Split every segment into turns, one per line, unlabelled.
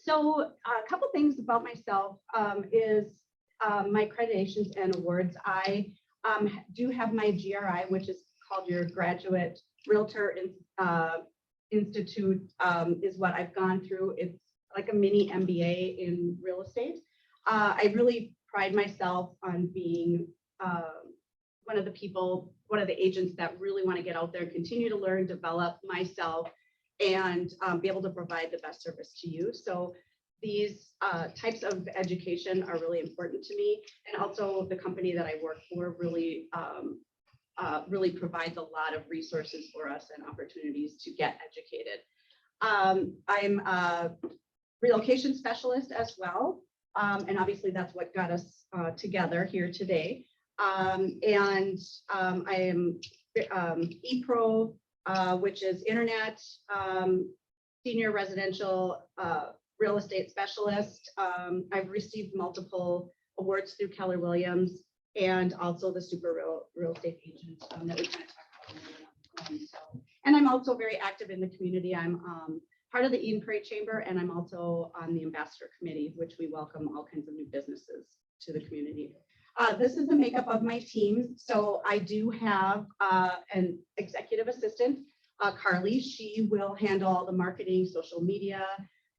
So a couple things about myself is my accreditations and awards. I do have my GRI, which is called your Graduate Realtor Institute, is what I've gone through. It's like a mini MBA in real estate. I really pride myself on being one of the agents that really want to get out there and continue to learn, develop myself, and be able to provide the best service to you. So these types of education are really important to me. And also the company that I work for really, really provides a lot of resources for us and opportunities to get educated. I'm a relocation specialist as well. And obviously that's what got us together here today. I am ePro, which is Internet Senior Residential Real Estate Specialist. I've received multiple awards through Keller Williams and also the Super Real Estate Agent that we kind of talked about. And I'm also very active in the community. I'm part of the Eden Prairie Chamber, and I'm also on the Ambassador Committee, which we welcome all kinds of new businesses to the community. This is the makeup of my team. So I do have an executive assistant, Carly. She will handle all the marketing, social media,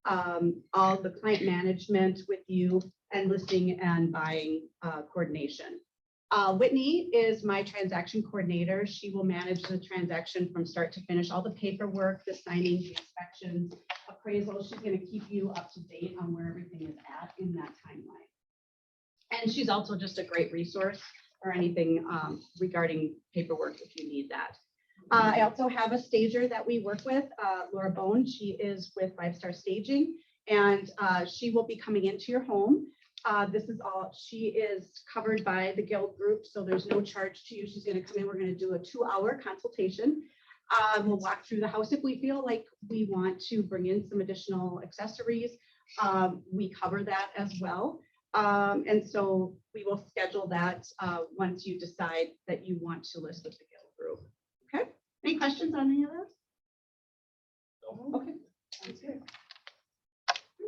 all the client management with you, and listing and buying coordination. Whitney is my transaction coordinator. She will manage the transaction from start to finish, all the paperwork, the signing, the inspections, appraisal. She's going to keep you up to date on where everything is at in that timeline. And she's also just a great resource or anything regarding paperwork if you need that. I also have a stager that we work with, Laura Bone. She is with 5 Star Staging, and she will be coming into your home. This is all, she is covered by the Guild group, so there's no charge to you. She's going to come in. We're going to do a 2-hour consultation. We'll walk through the house. If we feel like we want to bring in some additional accessories, we cover that as well. And so we will schedule that once you decide that you want to list with the Guild group. Okay. Any questions on any of those? No. Okay. Sounds good.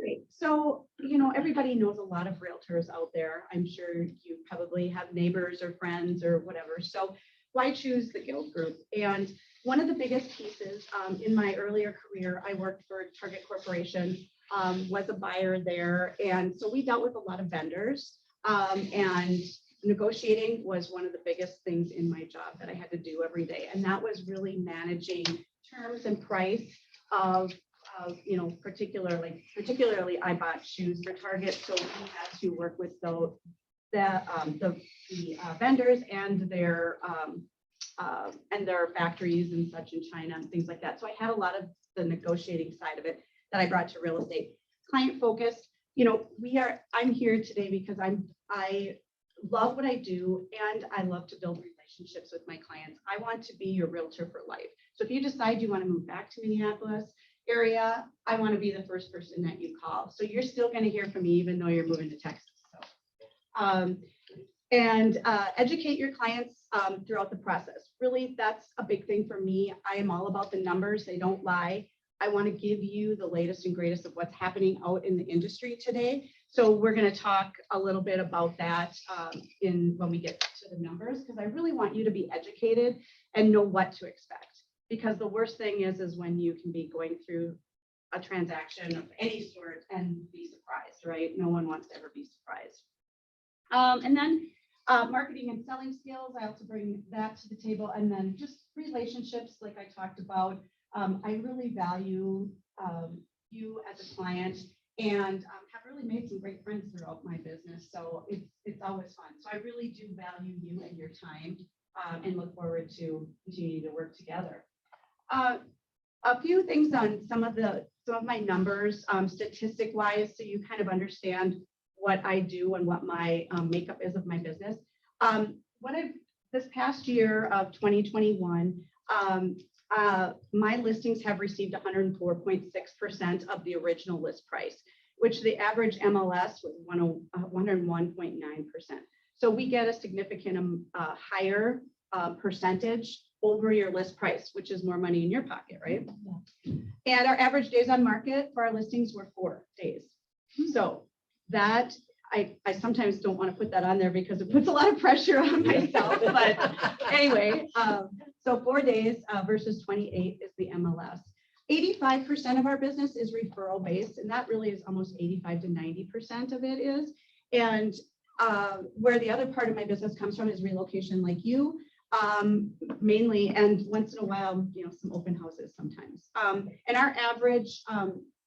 Great. So, you know, everybody knows a lot of realtors out there. I'm sure you probably have neighbors or friends or whatever. So why choose the Guild group? And one of the biggest pieces in my earlier career, I worked for Target Corporation, was a buyer there. And so we dealt with a lot of vendors, and negotiating was one of the biggest things in my job that I had to do every day. And that was really managing terms and price of you know, particularly I bought shoes for Target, so we had to work with the vendors and their factories and such in China and things like that. So I had a lot of the negotiating side of it that I brought to real estate. Client focused, you know, I'm here today because I love what I do, and I love to build relationships with my clients. I want to be your realtor for life. So if you decide you want to move back to Minneapolis area, I want to be the first person that you call. So you're still going to hear from me even though you're moving to Texas. So, educate your clients throughout the process. Really, that's a big thing for me. I am all about the numbers. They don't lie. I want to give you the latest and greatest of what's happening out in the industry today. So we're going to talk a little bit about that when we get to the numbers, because I really want you to be educated and know what to expect. Because the worst thing is when you can be going through a transaction of any sort and be surprised, right? No one wants to ever be surprised. And then marketing and selling skills, I also bring that to the table. And then just relationships, like I talked about. I really value you as a client, and have really made some great friends throughout my business. So it's always fun. So I really do value you and your time, and look forward to continuing to work together. A few things on some of my numbers, statistic wise, so you kind of understand what I do and what my makeup is of my business. This past year of 2021, my listings have received 104.6% of the original list price, which the average MLS was 101.9%. So we get a significant higher percentage over your list price, which is more money in your pocket, right? Yeah. And our average days on market for our listings were 4 days. So that I sometimes don't want to put that on there because it puts a lot of pressure on myself. But anyway, so 4 days versus 28 is the MLS. 85% of our business is referral based, and that really is almost 85 to 90% of it is. And where the other part of my business comes from is relocation, like you, mainly, and once in a while, you know, some open houses sometimes. And our average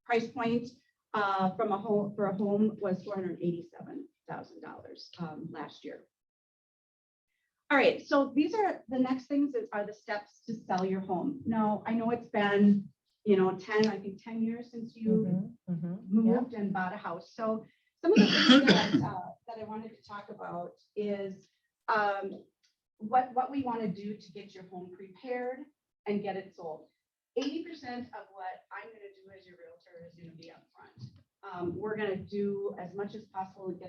price point from a home for a home was $487,000 last year. All right, so these are the next things that are the steps to sell your home. Now, I know it's been, you know, 10 years since you moved and bought a house. So some of the things that I wanted to talk about is what we want to do to get your home prepared and get it sold. 80% of what I'm going to do as your realtor is going to be up front. We're going to do as much as possible to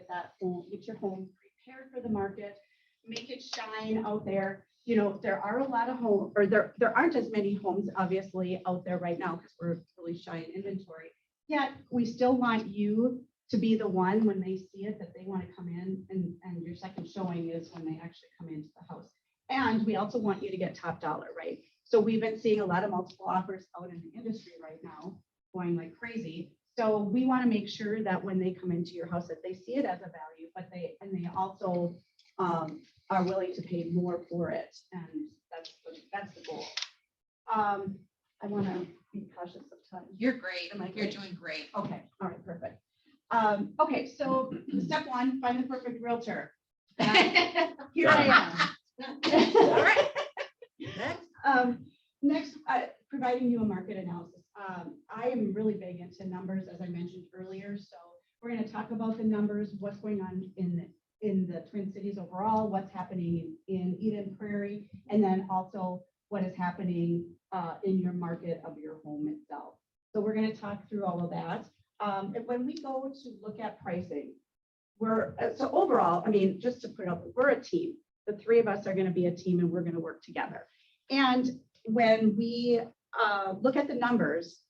get your home prepared for the market, make it shine out there. You know, there are a lot of homes, or there aren't as many homes obviously out there right now because we're really shy in inventory. Yet we still want you to be the one when they see it that they want to come in, and your second showing is when they actually come into the house. And we also want you to get top dollar, right? So we've been seeing a lot of multiple offers out in the industry right now, going like crazy. So we want to make sure that when they come into your house that they see it as a value, but they also are willing to pay more for it, and that's the goal. I want to be cautious of time.
You're great. You're doing great.
Okay. All right. Perfect. Okay. So step one, find the perfect realtor. Here I am.
All right.
Next, providing you a market analysis. I am really big into numbers, as I mentioned earlier. So we're going to talk about the numbers, what's going on in the Twin Cities overall, what's happening in Eden Prairie, and then also what is happening in your market of your home itself. So we're going to talk through all of that. And when we go to look at pricing, so overall, I mean, just to put it up, we're a team. The three of us are going to be a team, and we're going to work together. And when we look at the numbers,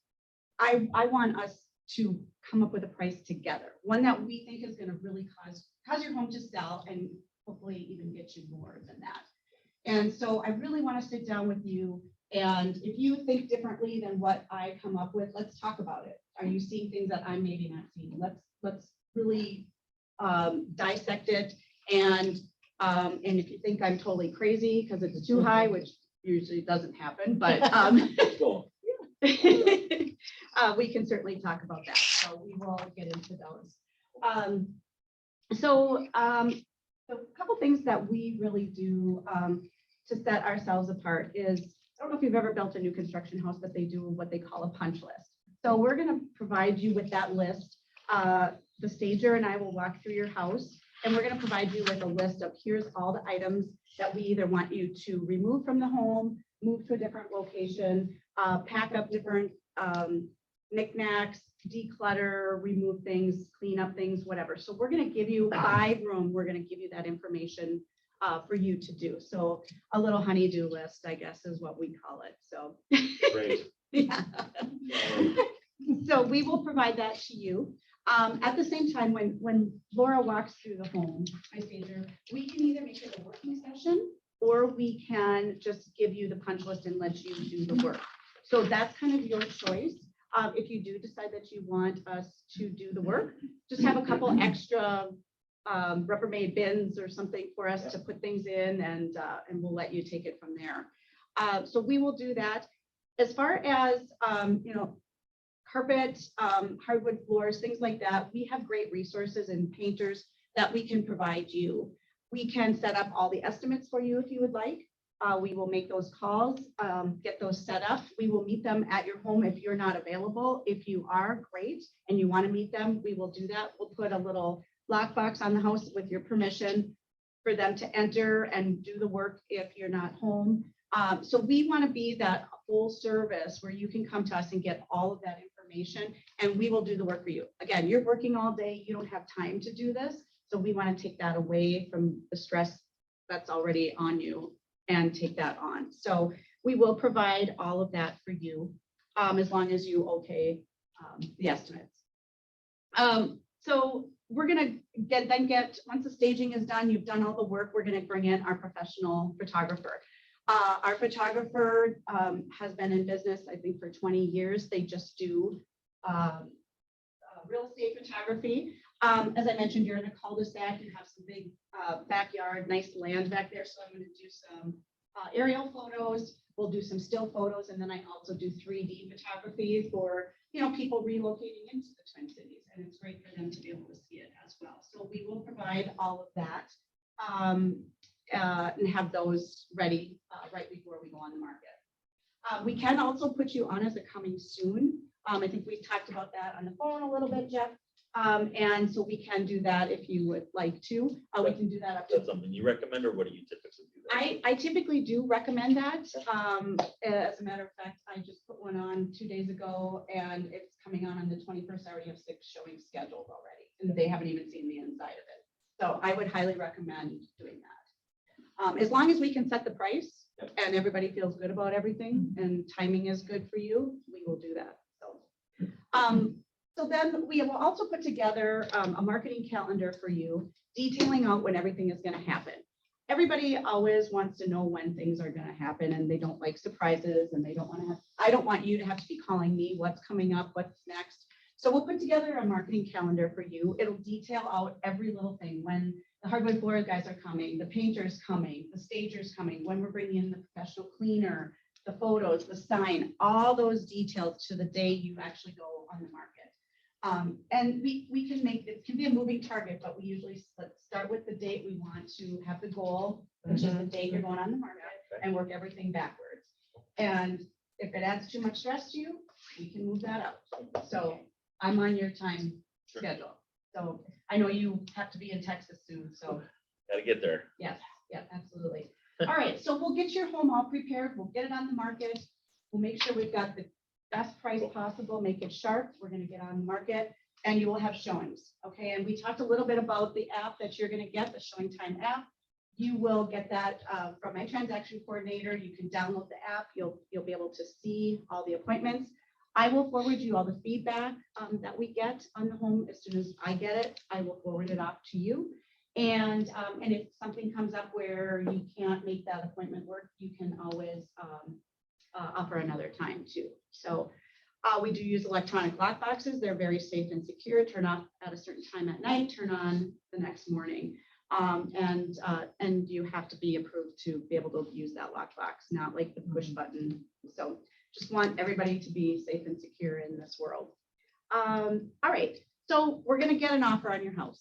I want us to come up with a price together, one that we think is going to really cause your home to sell and hopefully even get you more than that. And so I really want to sit down with you, and if you think differently than what I come up with, let's talk about it. Are you seeing things that I'm maybe not seeing? Let's really dissect it. And if you think I'm totally crazy because it's too high, which usually doesn't happen, but we can certainly talk about that. So we will get into those. So a couple things that we really do to set ourselves apart is, I don't know if you've ever built a new construction house, but they do what they call a punch list. So we're going to provide you with that list. The stager and I will walk through your house, and we're going to provide you with a list of here's all the items that we either want you to remove from the home, move to a different location, pack up different knickknacks, declutter, remove things, clean up things, whatever. So we're going to give you 5 room. We're going to give you that information for you to do. So a little honey-do list, I guess, is what we call it. So
Great.
yeah. So we will provide that to you. At the same time, when Laura walks through the home, my stager, we can either make it a working session, or we can just give you the punch list and let you do the work. So that's kind of your choice. If you do decide that you want us to do the work, just have a couple extra Rubbermaid bins or something for us to put things in, and we'll let you take it from there. So we will do that. As far as you know, carpet, hardwood floors, things like that, we have great resources and painters that we can provide you. We can set up all the estimates for you if you would like. We will make those calls, get those set up. We will meet them at your home if you're not available. If you are, great, and you want to meet them, we will do that. We'll put a little lockbox on the house with your permission for them to enter and do the work if you're not home. So we want to be that full service where you can come to us and get all of that information, and we will do the work for you. Again, you're working all day. You don't have time to do this. So we want to take that away from the stress that's already on you and take that on. So we will provide all of that for you. as long as you okay the estimates. So we're gonna get once the staging is done, you've done all the work, we're gonna bring in our professional photographer. Our photographer has been in business, I think, for 20 years. They just do real estate photography. As I mentioned, you're in a cul-de-sac, you have some big backyard, nice land back there. So I'm going to do some aerial photos. We'll do some still photos, and then I also do 3D photography for people relocating into the Twin Cities, and it's great for them to be able to see it as well. So we will provide all of that and have those ready right before we go on the market. We can also put you on as a coming soon. I think we talked about that on the phone a little bit, Jeff. And so we can do that if you would like to. We can do that up to.
That's something you recommend, or what do you typically do?
I typically do recommend that. As a matter of fact, I just put one on 2 days ago, and it's coming on the 21st. I already have 6 showings scheduled already, and they haven't even seen the inside of it. So I would highly recommend doing that. As long as we can set the price and everybody feels good about everything and timing is good for you, we will do that. So then we will also put together a marketing calendar for you, detailing out when everything is going to happen. Everybody always wants to know when things are going to happen, and they don't like surprises, and they don't want to have, I don't want you to have to be calling me what's coming up, what's next. So we'll put together a marketing calendar for you. It'll detail out every little thing, when the hardwood floor guys are coming, the painter's coming, the stager's coming, when we're bringing in the professional cleaner, the photos, the sign, all those details to the day you actually go on the market. And we can make, it can be a moving target, but we usually start with the date we want to have the goal, which is the date you're going on the market, and work everything backwards. And if it adds too much stress to you, we can move that up. So I'm on your time schedule. So I know you have to be in Texas soon, so.
Gotta get there.
Yes, yeah, absolutely. All right, so we'll get your home all prepared. We'll get it on the market. We'll make sure we've got the best price possible, make it sharp. We're going to get on the market, and you will have showings. Okay, and we talked a little bit about the app that you're going to get, the Showing Time app. You will get that from my transaction coordinator. You can download the app. You'll be able to see all the appointments. I will forward you all the feedback that we get on the home. As soon as I get it, I will forward it off to you. And if something comes up where you can't make that appointment work, you can always offer another time too. So we do use electronic lock boxes. They're very safe and secure. Turn off at a certain time at night, turn on the next morning. And you have to be approved to be able to use that lockbox, not like the push button. So just want everybody to be safe and secure in this world. All right, so we're going to get an offer on your house,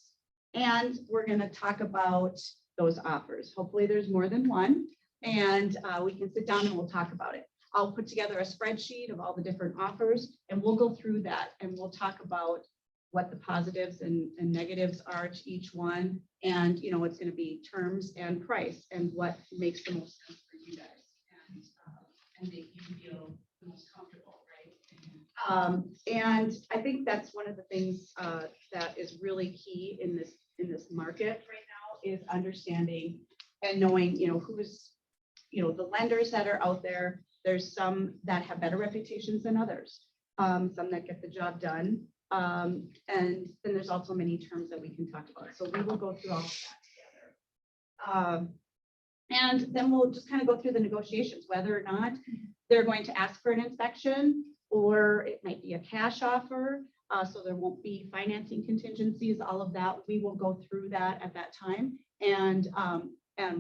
and we're going to talk about those offers. Hopefully there's more than one, and we can sit down and we'll talk about it. I'll put together a spreadsheet of all the different offers, and we'll go through that, and we'll talk about what the positives and negatives are to each one. And, it's going to be terms and price and what makes the most sense for you guys and make you feel the most comfortable, right? And I think that's one of the things that is really key in this market right now is understanding and knowing, who's, the lenders that are out there. There's some that have better reputations than others, some that get the job done. And then there's also many terms that we can talk about. So we will go through all of that together. And then we'll just kind of go through the negotiations, whether or not they're going to ask for an inspection, or it might be a cash offer. So there won't be financing contingencies, all of that. We will go through that at that time. And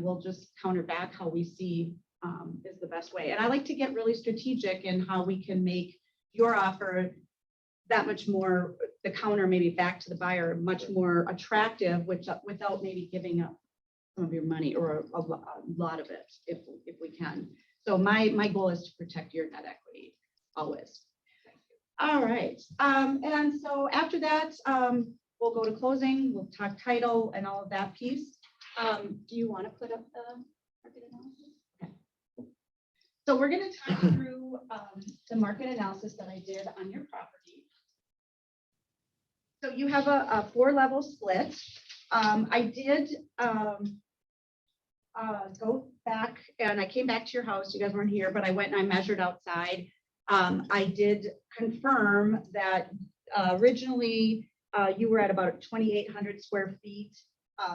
we'll just counter back how we see is the best way. And I like to get really strategic in how we can make your offer that much more, the counter maybe back to the buyer, much more attractive, which without maybe giving up some of your money or a lot of it, if we can. So my goal is to protect your net equity always. All right. And so after that, we'll go to closing. We'll talk title and all of that piece. Do you want to put up the market analysis? Okay. So we're going to talk through the market analysis that I did on your property. So you have a 4-level split. I did go back, and I came back to your house. You guys weren't here, but I went and I measured outside. I did confirm that originally you were at about 2,800 square feet,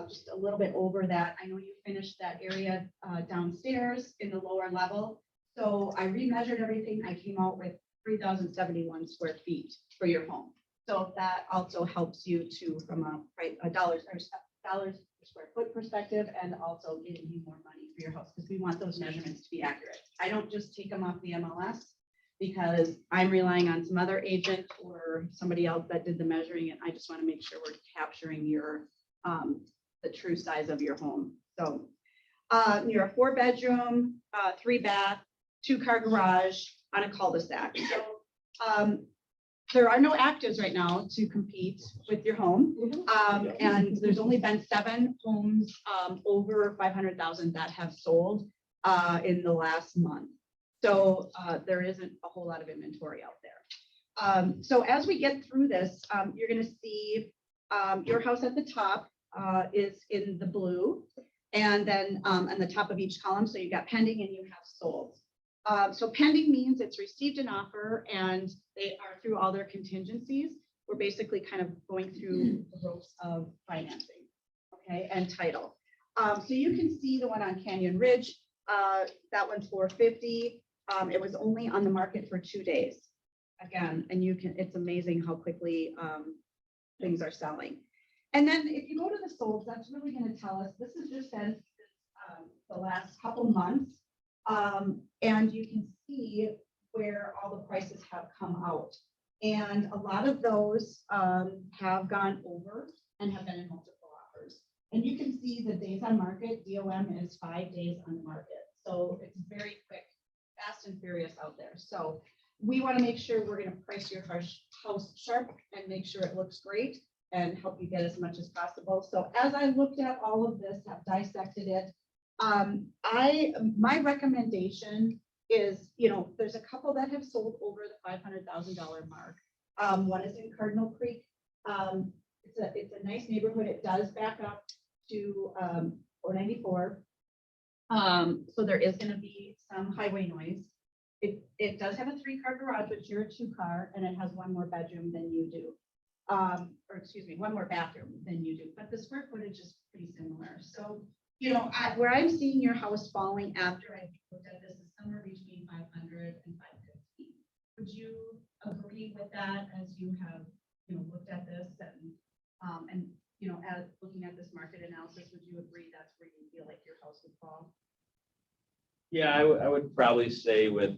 just a little bit over that. I know you finished that area downstairs in the lower level. So I remeasured everything. I came out with 3,071 square feet for your home. So that also helps you to from a dollars per square foot perspective, and also getting you more money for your house, because we want those measurements to be accurate. I don't just take them off the MLS because I'm relying on some other agent or somebody else that did the measuring, and I just want to make sure we're capturing your the true size of your home. So you're a 4-bedroom, 3-bath, 2-car garage on a cul-de-sac. So there are no actives right now to compete with your home. And there's only been 7 homes over 500,000 that have sold in the last month. So there isn't a whole lot of inventory out there. So as we get through this, you're going to see your house at the top is in the blue, and then on the top of each column, so you got pending and you have sold. So pending means it's received an offer and they are through all their contingencies. We're basically kind of going through the ropes of financing, okay, and title. So you can see the one on Canyon Ridge, that one's 450. It was only on the market for 2 days. Again, and it's amazing how quickly things are selling. And then if you go to the solds, that's really going to tell us, this is just since the last couple months. And you can see where all the prices have come out. And a lot of those have gone over and have been in multiple offers. And you can see the days on market, DOM is 5 days on the market. So it's very quick, fast and furious out there. So we want to make sure we're going to price your house sharp and make sure it looks great and help you get as much as possible. So as I looked at all of this, have dissected it, my recommendation is, there's a couple that have sold over the $500,000 mark. One is in Cardinal Creek. It's a nice neighborhood. It does back up to 494. So there is going to be some highway noise. It does have a 3-car garage, but you're a 2-car, and it has 1 more bedroom than you do. Or excuse me, 1 more bathroom than you do, but the square footage is pretty similar. So, where I'm seeing your house falling after I looked at this is somewhere between 500 and 550. Would you agree with that as you have, looked at this and as looking at this market analysis, would you agree that's where you feel like your house would fall?
Yeah, I would probably say with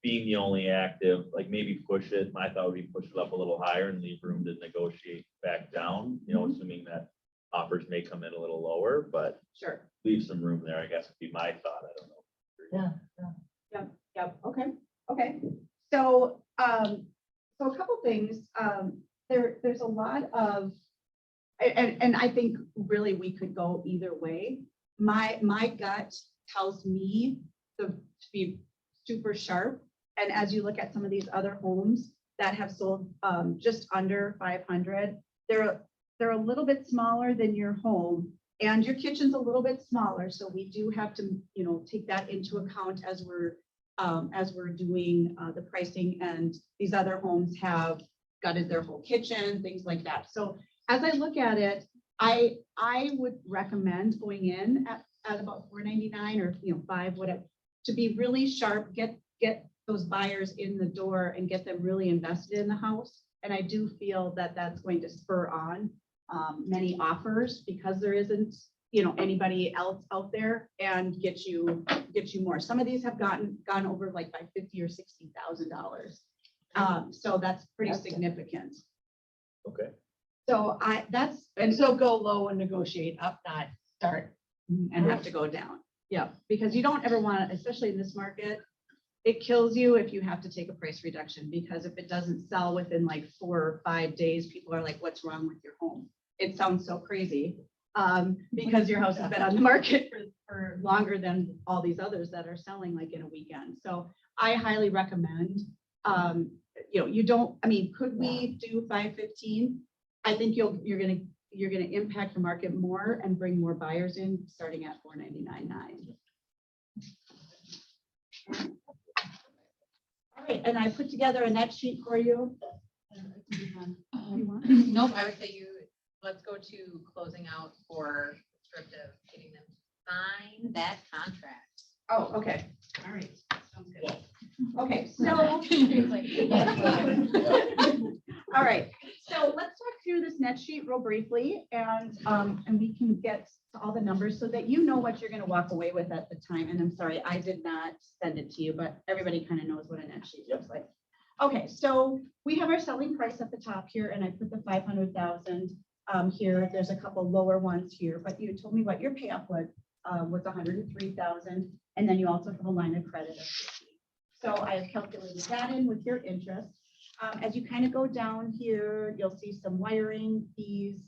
being the only active, like maybe push it. My thought would be push it up a little higher and leave room to negotiate back down, assuming that offers may come in a little lower, but
Sure.
leave some room there, I guess would be my thought. I don't know.
Yeah. Okay. So, so a couple things. There's a lot of, and I think really we could go either way. My gut tells me to be super sharp. And as you look at some of these other homes that have sold just under 500, they're a little bit smaller than your home, and your kitchen's a little bit smaller. So we do have to, take that into account as we're doing the pricing. And these other homes have gutted their whole kitchen, things like that. So as I look at it, I would recommend going in at about 499 or 5, whatever, to be really sharp, get those buyers in the door and get them really invested in the house. And I do feel that that's going to spur on many offers, because there isn't, anybody else out there, and get you more. Some of these have gone over like by $50,000 or $60,000. So that's pretty significant.
Okay.
So
So go low and negotiate up, not start.
and have to go down. Yeah, because you don't ever want to, especially in this market, it kills you if you have to take a price reduction, because if it doesn't sell within like 4 or 5 days, people are like, what's wrong with your home? It sounds so crazy because your house has been on the market for longer than all these others that are selling like in a weekend. So I highly recommend, could we do 515? I think you're gonna impact the market more and bring more buyers in, starting at 499.9. All right, and I put together a net sheet for you. You want?
Nope, I would say let's go to closing out for descriptive, getting them to sign that contract.
Oh, okay.
All right. Sounds good.
Okay, so, all right. So let's talk through this net sheet real briefly and we can get to all the numbers so that you know what you're going to walk away with at the time. And I'm sorry, I did not send it to you, but everybody kind of knows what a net sheet looks like. Okay, so we have our selling price at the top here, and I put the 500,000 here. There's a couple lower ones here, but you told me what your payoff was 103,000, and then you also have a line of credit of 50. So I have calculated that in with your interest. As you kind of go down here, you'll see some wiring fees,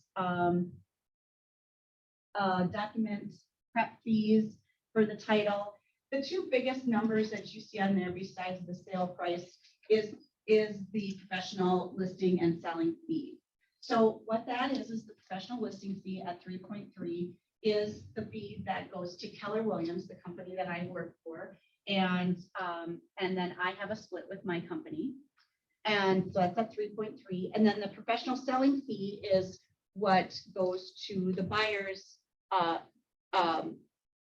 document prep fees for the title. The two biggest numbers that you see on there besides the sale price is the professional listing and selling fee. So what that is the professional listing fee at 3.3 is the fee that goes to Keller Williams, the company that I work for. And then I have a split with my company. And so that's at 3.3. And then the professional selling fee is what goes to the buyer's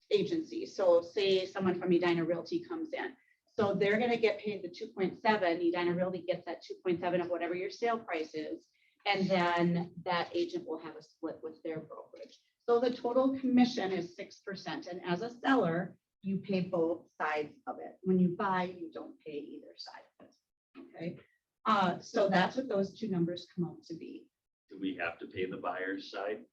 agency. So say someone from Edina Realty comes in. So they're going to get paid the 2.7. Edina Realty gets that 2.7 of whatever your sale price is. And then that agent will have a split with their brokerage. So the total commission is 6%. And as a seller, you pay both sides of it. When you buy, you don't pay either side of it. Okay. So that's what those two numbers come out to be.
Do we have to pay the buyer's side?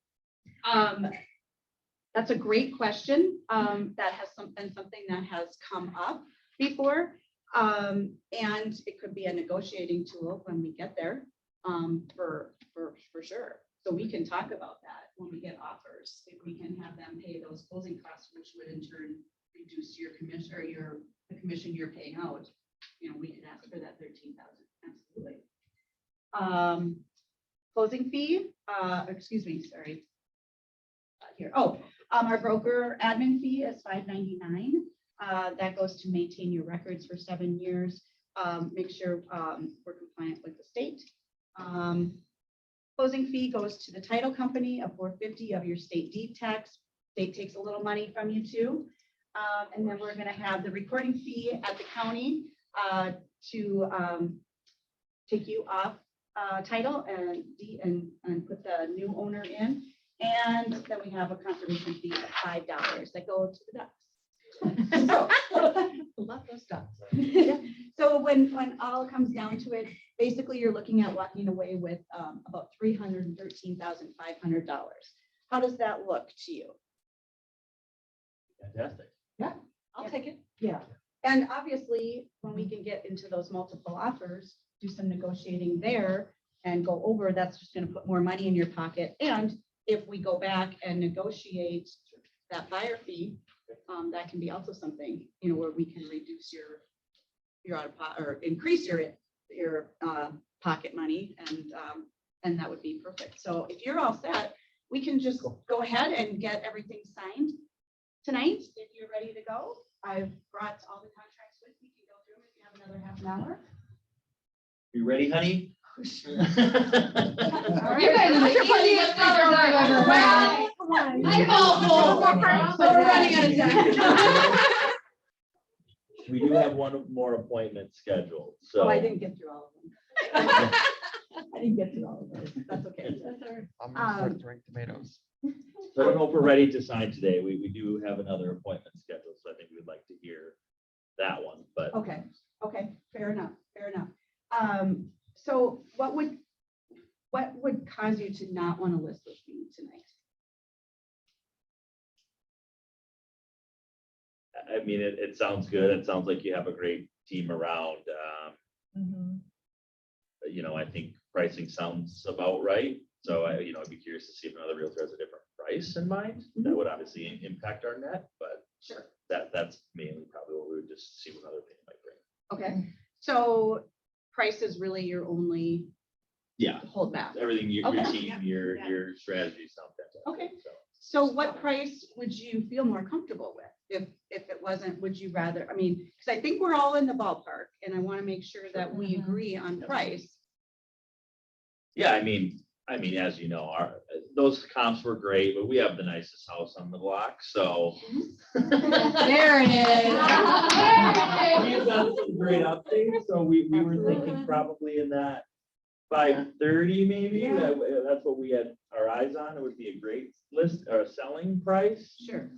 That's a great question. That has something that has come up before. And it could be a negotiating tool when we get there, for sure. So we can talk about that when we get offers. If we can have them pay those closing costs, which would in turn reduce your commission or the commission you're paying out. You know, we could ask for that 13,000. Absolutely. Closing fee, excuse me, sorry. Here. Oh, our broker admin fee is $5.99. That goes to maintain your records for 7 years. Make sure we're compliant with the state. Closing fee goes to the title company of $450 of your state deed tax. State takes a little money from you too. And then we're going to have the recording fee at the county to take you off title and put the new owner in. And then we have a conservation fee of $5 that go to the ducks.
Love those ducks.
Yeah. So when all comes down to it, basically you're looking at walking away with about $313,500. How does that look to you?
Fantastic.
I'll take it.
Yeah. And obviously, when we can get into those multiple offers, do some negotiating there and go over, that's just going to put more money in your pocket. And if we go back and negotiate that buyer fee, that can be also something, you know, where we can reduce your out of pocket or increase your pocket money, and that would be perfect. So if you're all set, we can just go ahead and get everything signed tonight. If you're ready to go, I've brought all the contracts with me. You can go through them if you have another half an hour.
You ready, honey?
All right.
You guys are the easiest brothers I've ever met. I call bull. So we're running out of time.
We do have one more appointment scheduled, so.
Oh, I didn't get through all of them. I didn't get through all of those. That's okay.
I'm gonna start throwing tomatoes.
So I don't know if we're ready to sign today. We do have another appointment scheduled, so I think we'd like to hear that one, but.
Okay, fair enough, fair enough. So what would cause you to not want to list with me tonight?
I mean, it sounds good. It sounds like you have a great team around. You know, I think pricing sounds about right. So I'd be curious to see if another realtor has a different price in mind. That would obviously impact our net, but
Sure.
That's mainly probably what we would just see what other things might bring.
Okay, so price is really your only
Yeah,
hold back.
everything, your
Okay.
team, your strategy sound fantastic.
Okay. So what price would you feel more comfortable with? If it wasn't, would you rather, I mean, because I think we're all in the ballpark and I want to make sure that we agree on price.
Yeah, I mean, as you know, those comps were great, but we have the nicest house on the block, so.
There it is.
We've done some great updates, so we were thinking probably in that 530 maybe.
Yeah.
That's what we had our eyes on. It would be a great list or selling price.
Sure.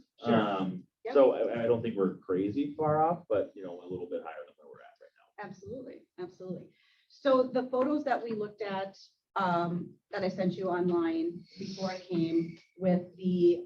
Yep.
So I don't think we're crazy far off, but you know, a little bit higher than where we're at right now.
Absolutely, absolutely. So the photos that we looked at, that I sent you online before I came with the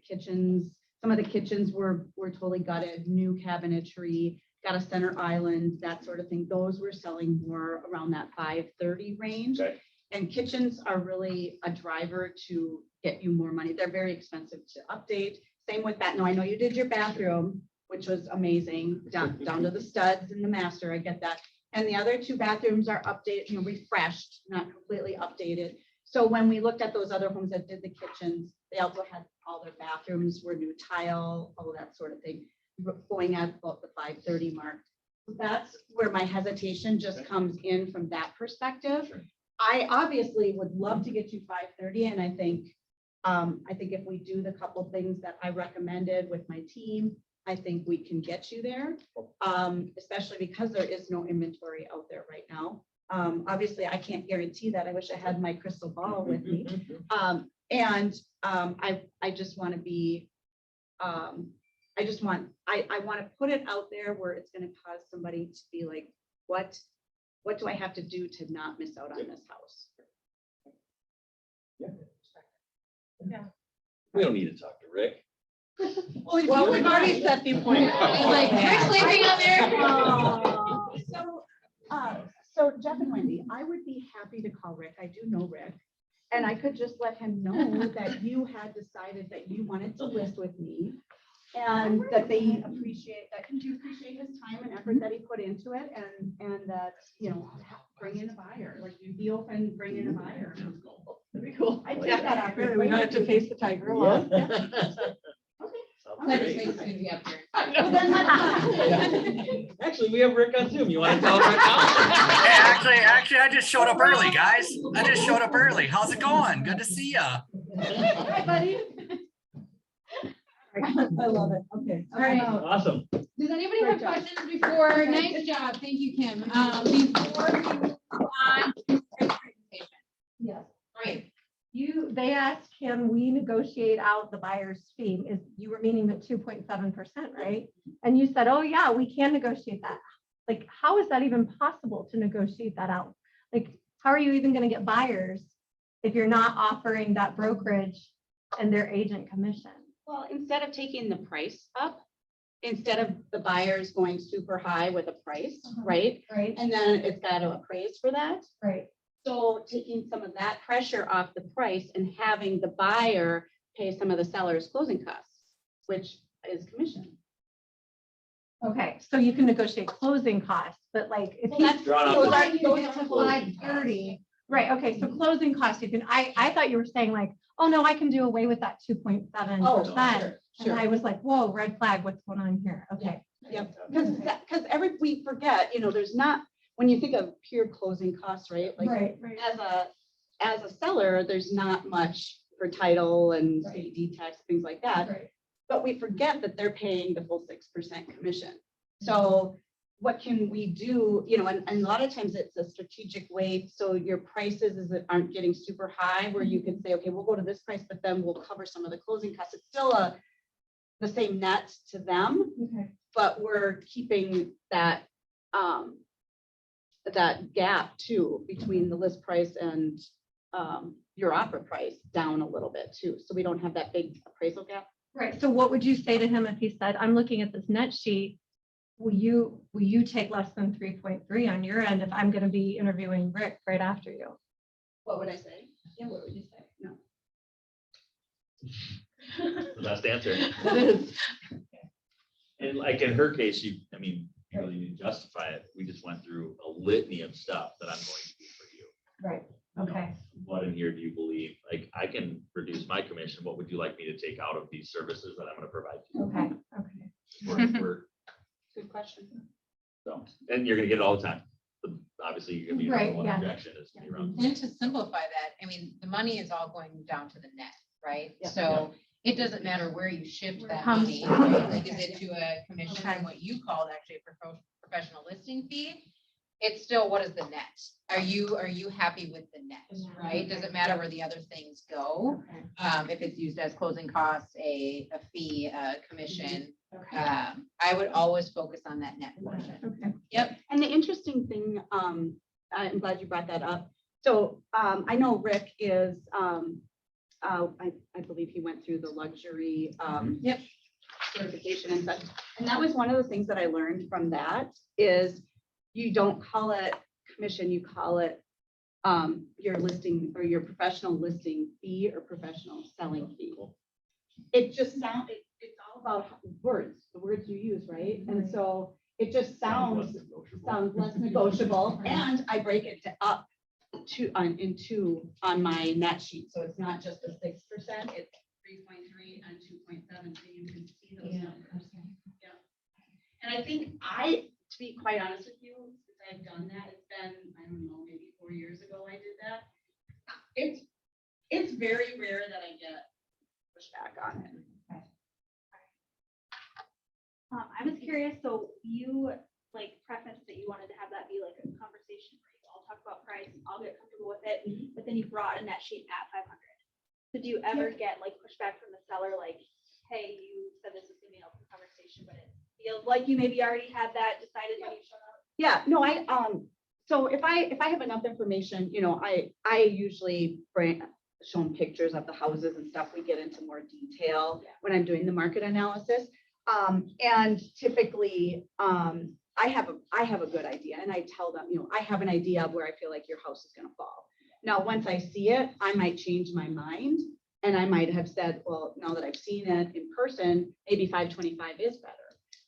kitchens, some of the kitchens were totally gutted, new cabinetry, got a center island, that sort of thing. Those were selling more around that 530 range.
Okay.
And kitchens are really a driver to get you more money. They're very expensive to update. Same with that. No, I know you did your bathroom, which was amazing, down to the studs and the master. I get that. And the other two bathrooms are updated, refreshed, not completely updated. So when we looked at those other homes that did the kitchens, they also had all their bathrooms were new tile, all of that sort of thing, going at about the 530 mark. That's where my hesitation just comes in from that perspective.
Sure.
I obviously would love to get you 530, and I think if we do the couple things that I recommended with my team, I think we can get you there, especially because there is no inventory out there right now. Obviously, I can't guarantee that. I wish I had my crystal ball with me. I just want to be, I want to put it out there where it's going to cause somebody to be like, what do I have to do to not miss out on this house?
We don't need to talk to Rick.
Well, we've already set the appointment.
He's like, "Rick's sleeping out there."
So Jeff and Wendy, I would be happy to call Rick. I do know Rick. And I could just let him know that you had decided that you wanted to list with me. And that they appreciate, that you appreciate his time and effort that he put into it, and that, bring in a buyer, like you'd be open, bring in a buyer.
That'd be cool.
I take that off.
We don't have to face the tiger alone.
Let us make soon be up here.
Well, then let's-
Actually, we have Rick on Zoom. You want to tell him right now?
Hey, actually, I just showed up early, guys. I just showed up early. How's it going? Good to see ya.
Hi, buddy. I love it. Okay.
All right.
Awesome.
Does anybody have questions before? Nice job. Thank you, Kim. Before we move on to the presentation.
Yes,
Right.
they asked, can we negotiate out the buyer's fee? You were meaning the 2.7%, right? And you said, oh yeah, we can negotiate that. Like, how is that even possible to negotiate that out? Like, how are you even gonna get buyers if you're not offering that brokerage and their agent commission?
Well, instead of taking the price up, instead of the buyers going super high with a price, right?
Right,
And then it's got to appraise for that.
right.
So taking some of that pressure off the price and having the buyer pay some of the seller's closing costs, which is commission.
Okay, so you can negotiate closing costs, but like, if
Well,
he's
that's
Drawn
those
up.
are those to 530. Right, okay, so closing costs, you can, I thought you were saying like, oh no, I can do away with that 2.7%.
Oh, sure,
And I was like, whoa, red flag, what's going on here? Okay.
Yep, because we forget, there's not, when you think of pure closing costs, right? Like
Right.
as a seller, there's not much for title and
Right.
state deed tax, things like that.
Right.
But we forget that they're paying the full 6% commission. So what can we do, and a lot of times it's a strategic way. So your prices aren't getting super high where you can say, okay, we'll go to this price, but then we'll cover some of the closing costs. It's still the same net to them,
Okay.
but we're keeping that gap too between the list price and your offer price down a little bit too. So we don't have that big appraisal gap.
Right, so what would you say to him if he said, I'm looking at this net sheet, will you take less than 3.3 on your end if I'm gonna be interviewing Rick right after you?
What would I say? Yeah, what would you say? No.
The best answer.
It is.
And like in her case, you really didn't justify it. We just went through a litany of stuff that I'm going to do for you.
Right,
You know,
okay.
What in here do you believe? Like, I can reduce my commission commission, what would you like me to take out of these services that I'm gonna provide to you?
Okay, okay.
We're-
Good question.
So, and you're gonna get it all the time. Obviously, you're gonna be your number
Right,
one
yeah.
objection is to be around.
And to simplify that, I mean, the money is all going down to the net, right?
Yeah.
So it doesn't matter where you shift
Where it
that
comes
money,
from.
right? Like, is it to a commission,
Okay.
what you called actually a professional listing fee? It's still, what is the net? Are you happy with the net, right? Does it matter where the other things go? If it's used as closing costs, a fee, a commission,
Okay.
I would always focus on that net portion.
Okay.
Yep.
And the interesting thing, I'm glad you brought that up. So I know Rick is, I believe he went through the luxury
Yep.
certification and such. And that was one of the things that I learned from that is you don't call it commission, you call it your listing or your professional listing fee or professional selling fee. It just sounds, it's all about words, the words you use, right? And so it just sounds less negotiable, and I break it up on my net sheet, so it's not just a 6%, it's 3.3 and 2.7, so you can see those numbers. Yeah. And I think to be quite honest with you, since I've done that, it's been, I don't know, maybe 4 years ago I did that. It's very rare that I get pushback on it.
I was curious, so you like prefaced that you wanted to have that be like a conversation where you all talk about price, I'll get comfortable with it, but then you brought a net sheet at 500. So do you ever get like pushback from the seller, like, hey, you said this was gonna be an open conversation, but it feels like you maybe already had that decided when you showed up?
Yeah, no, so if I have enough information, I usually show them pictures of the houses and stuff. We get into more detail when I'm doing the market analysis. And typically, I have a good idea and I tell them, I have an idea of where I feel like your house is gonna fall. Now, once I see it, I might change my mind and I might have said, well, now that I've seen it in person, maybe 525 is better.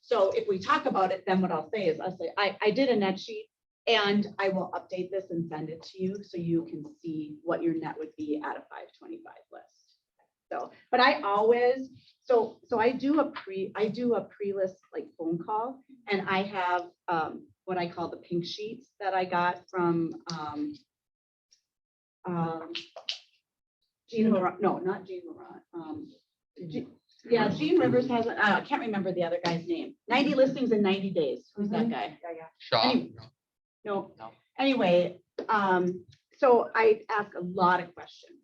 So if we talk about it, then what I'll say is I did a net sheet and I will update this and send it to you so you can see what your net would be at a 525 list. So, but I always, so I do a pre-list like phone call, and I have what I call the pink sheets that I got from Jean Laurent, no, not Jean Laurent. Yeah, Gene Rivers has, I can't remember the other guy's name. 90 listings in 90 days. Who's that guy?
Shaw.
Anyway, No.
No.
Anyway, so I ask a lot of questions.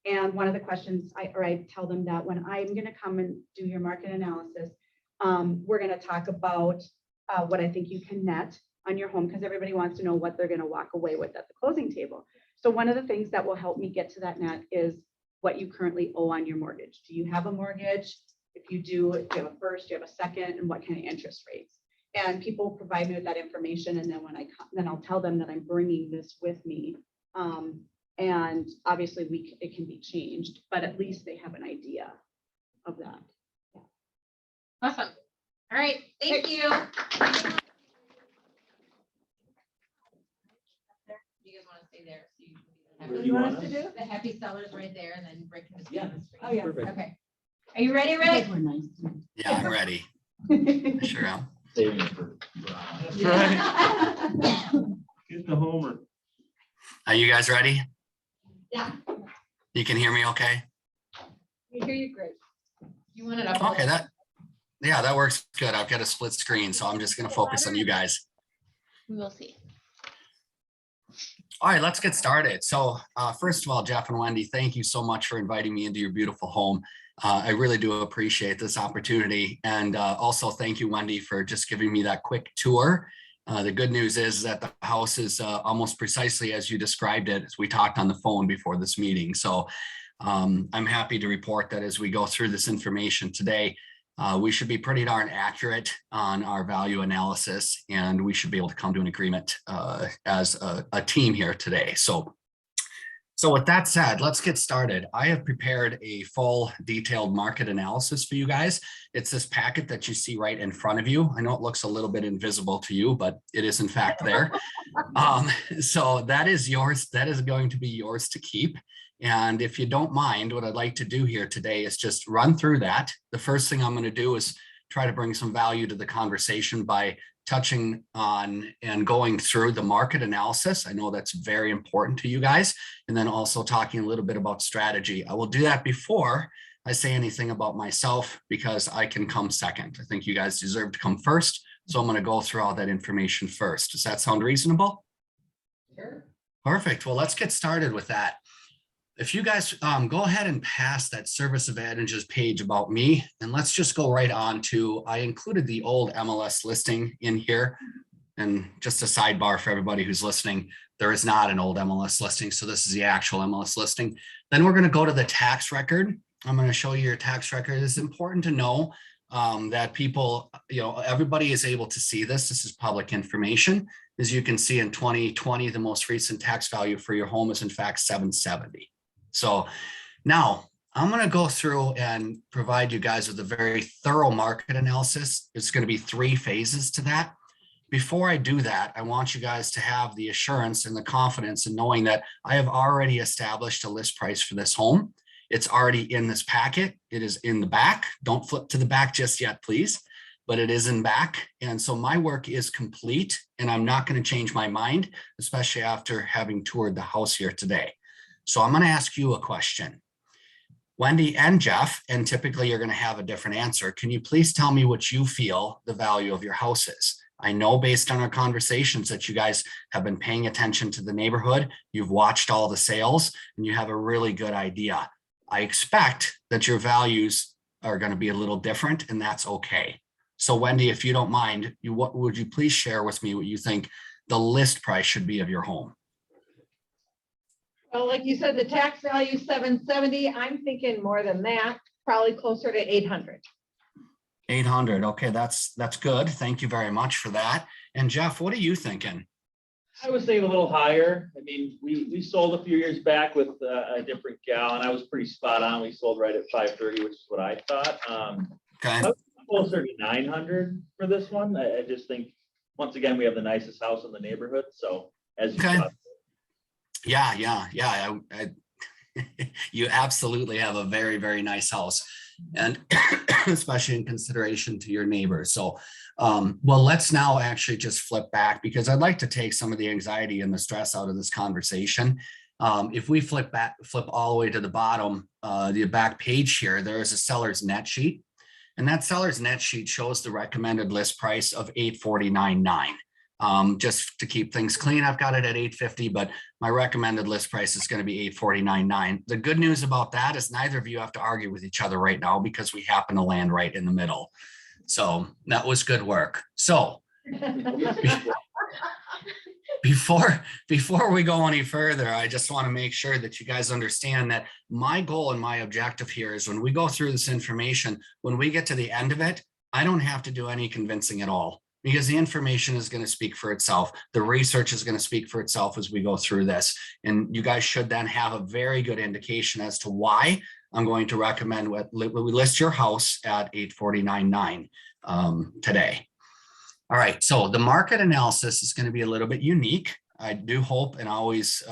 And one of the questions I tell them that when I'm gonna come and do your market analysis, we're gonna talk about what I think you can net on your home, because everybody wants to know what they're gonna walk away with at the closing table. So one of the things that will help me get to that net is what you currently owe on your mortgage. Do you have a mortgage? If you do you have a first, do you have a second, and what kind of interest rates? And people provide me with that information, and then when I come, then I'll tell them that I'm bringing this with me. And obviously it can be changed, but at least they have an idea of that.
Awesome. All right, thank you. You guys want to stay there? So you can
What
be
do you want us
the
to
happy- the happy sellers right there, and then Rick can just. be on the screen.
Oh, yeah.
Perfect.
Okay. Are you ready, Rick?
We're nice.
Yeah, I'm ready. I sure am.
Saving it for Brama.
That's right. Get the homer.
Are you guys ready?
Yeah.
You can hear me okay?
We hear you great.
You want it up? a
Okay,
little?
that works good. I've got a split screen, so I'm just gonna focus on you guys.
We will see.
All right, let's get started. So first of all, Jeff and Wendy, thank you so much for inviting me into your beautiful home. I really do appreciate this opportunity. And also thank you, Wendy, for just giving me that quick tour. The good news is that the house is almost precisely as you described it, as we talked on the phone before this meeting. So I'm happy to report that as we go through this information today, we should be pretty darn accurate on our value analysis, and we should be able to come to an agreement as a team here today. So So with that said, let's get started. I have prepared a full detailed market analysis for you guys. It's this packet that you see right in front of you. I know it looks a little bit invisible to you, but it is in fact there. So that is yours. That is going to be yours to keep. And if you don't mind, what I'd like to do here today is just run through that. The first thing I'm going to do is try to bring some value to the conversation by touching on and going through the market analysis. I know that's very important to you guys. And then also talking a little bit about strategy. I will do that before I say anything about myself because I can come second. I think you guys deserve to come first. So I'm going to go through all that information first. Does that sound reasonable?
Sure.
Perfect. Well, let's get started with that. If you guys go ahead and pass that service advantages page about me, and let's just go right on to, I included the old MLS listing in here. And just a sidebar for everybody who's listening, there is not an old MLS listing. So this is the actual MLS listing. Then we're going to go to the tax record. I'm going to show you your tax record. It's important to know that people, everybody is able to see this. This is public information. As you can see in 2020, the most recent tax value for your home is in fact 770. So now I'm going to go through and provide you guys with a very thorough market analysis. It's going to be 3 phases to that. Before I do that, I want you guys to have the assurance and the confidence in knowing that I have already established a list price for this home. It's already in this packet. It is in the back. Don't flip to the back just yet, please, but it is in back. And so my work is complete and I'm not going to change my mind, especially after having toured the house here today. So I'm going to ask you a question. Wendy and Jeff, and typically you're going to have a different answer. Can you please tell me what you feel the value of your house is? I know based on our conversations that you guys have been paying attention to the neighborhood. You've watched all the sales and you have a really good idea. I expect that your values are going to be a little different and that's okay. So Wendy, if you don't mind, what would you please share with me what you think the list price should be of your home?
Well, like you said, the tax value 770, I'm thinking more than that, probably closer to 800.
800. Okay, that's good. Thank you very much for that. And Jeff, what are you thinking?
I would say a little higher. I mean, we sold a few years back with a different gal and I was pretty spot on. We sold right at 530, which is what I thought.
Okay.
Closer to 900 for this one. I just think, once again, we have the nicest house in the neighborhood. So as you thought.
Yeah. You absolutely have a very, very nice house, and especially in consideration to your neighbors. So, well, let's now actually just flip back because I'd like to take some of the anxiety and the stress out of this conversation. If we flip all the way to the bottom, the back page here, there is a seller's net sheet, and that seller's net sheet shows the recommended list price of $849.9. Just to keep things clean, I've got it at $850, but my recommended list price is going to be $849.9. The good news about that is neither of you have to argue with each other right now because we happen to land right in the middle. So that was good work. So before we go any further, I just want to make sure that you guys understand that my goal and my objective here is when we go through this information, when we get to the end of it, I don't have to do any convincing at all. Because the information is going to speak for itself. The research is going to speak for itself as we go through this. And you guys should then have a very good indication as to why I'm going to recommend we list your house at $849.9 today. All right, so the market analysis is going to be a little bit unique. I do hope and always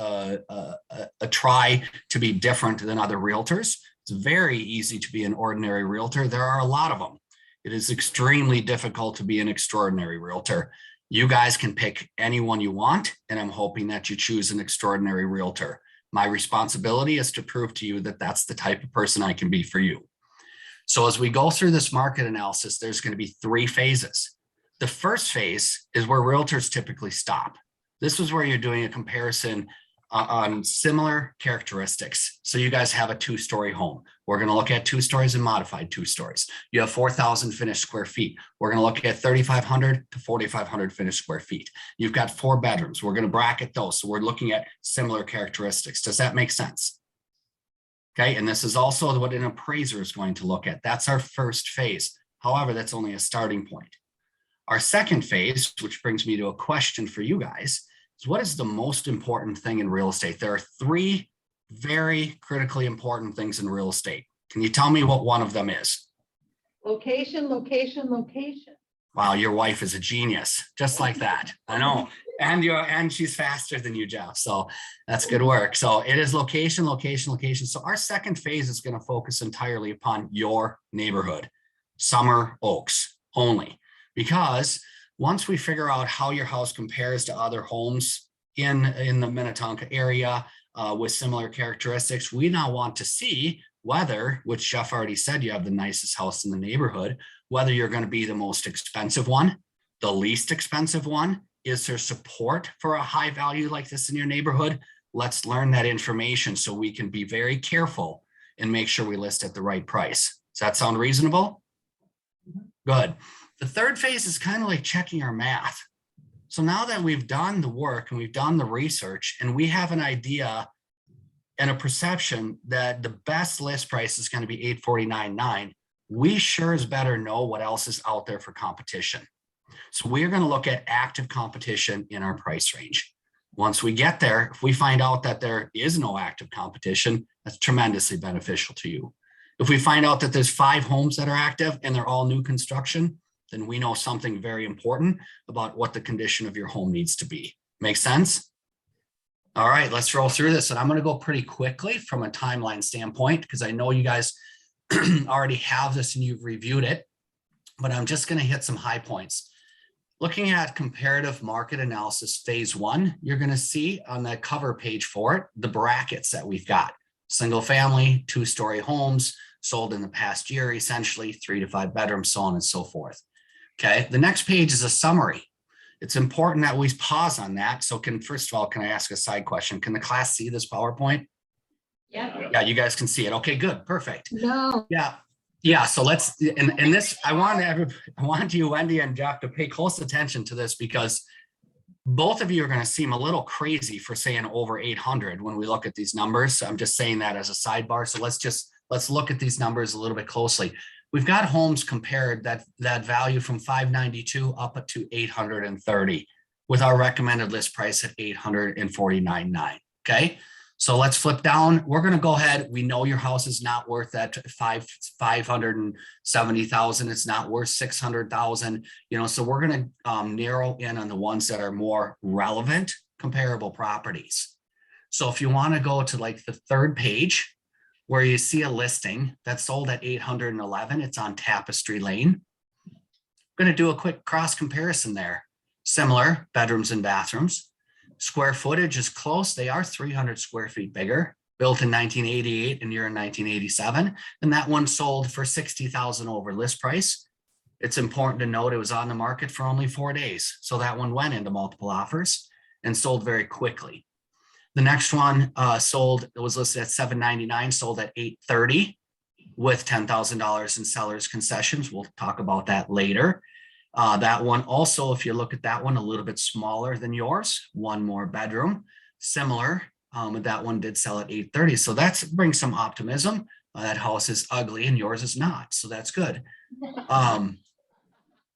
try to be different than other realtors. It's very easy to be an ordinary realtor. There are a lot of them. It is extremely difficult to be an extraordinary realtor. You guys can pick anyone you want, and I'm hoping that you choose an extraordinary realtor. My responsibility is to prove to you that that's the type of person I can be for you. So as we go through this market analysis, there's going to be 3 phases. The first phase is where realtors typically stop. This is where you're doing a comparison on similar characteristics. So you guys have a 2-story home. We're going to look at 2 stories and modified 2 stories. You have 4,000 finished square feet. We're going to look at 3,500 to 4,500 finished square feet. You've got 4 bedrooms. We're going to bracket those. So we're looking at similar characteristics. Does that make sense? Okay. And this is also what an appraiser is going to look at. That's our first phase. However, that's only a starting point. Our second phase, which brings me to a question for you guys, is what is the most important thing in real estate? There are 3 very critically important things in real estate. Can you tell me what one of them is?
Location, location, location.
Wow, your wife is a genius, just like that. I know. And she's faster than you, Jeff. So that's good work. So it is location, location, location. So our second phase is going to focus entirely upon your neighborhood, Summer Oaks only, because once we figure out how your house compares to other homes in the Minnetonka area with similar characteristics, we now want to see whether, which Jeff already said, you have the nicest house in the neighborhood, whether you're going to be the most expensive one, the least expensive one. Is there support for a high value like this in your neighborhood? Let's learn that information so we can be very careful and make sure we list at the right price. Does that sound reasonable? Good. The third phase is kind of like checking our math. So now that we've done the work and we've done the research and we have an idea and a perception that the best list price is going to be $849.9, we sure as better know what else is out there for competition. So we're going to look at active competition in our price range. Once we get there, if we find out that there is no active competition, that's tremendously beneficial to you. If we find out that there's 5 homes that are active and they're all new construction, then we know something very important about what the condition of your home needs to be. Make sense? All right, let's roll through this. And I'm going to go pretty quickly from a timeline standpoint, because I know you guys already have this and you've reviewed it, but I'm just going to hit some high points. Looking at comparative market analysis phase 1, you're going to see on the cover page for it, the brackets that we've got. Single family, 2-story homes sold in the past year, essentially 3 to 5 bedrooms, so on and so forth. Okay, the next page is a summary. It's important that we pause on that. So first of all, can I ask a side question? Can the class see this PowerPoint? Yeah, you guys can see it. Okay, good, perfect.
No.
Yeah, so let's, and this, I want you, Wendy and Jeff, to pay close attention to this, because both of you are going to seem a little crazy for saying over 800 when we look at these numbers. So I'm just saying that as a sidebar. So let's look at these numbers a little bit closely. We've got homes compared that value from 592 up to 830 with our recommended list price at 849.9. Okay. So let's flip down. We're going to go ahead. We know your house is not worth that 570,000. It's not worth 600,000. So we're going to narrow in on the ones that are more relevant, comparable properties. So if you want to go to like the third page, where you see a listing that's sold at 811, it's on Tapestry Lane. I'm going to do a quick cross comparison there. Similar bedrooms and bathrooms. Square footage is close. They are 300 square feet bigger, built in 1988 and you're in 1987. And that one sold for 60,000 over list price. It's important to note it was on the market for only 4 days. So that one went into multiple offers and sold very quickly. The next one it was listed at $799, sold at $830 with $10,000 in seller's concessions. We'll talk about that later. That one also, if you look at that one, a little bit smaller than yours, 1 more bedroom, similar. That one did sell at $830. So that brings some optimism. That house is ugly and yours is not. So that's good.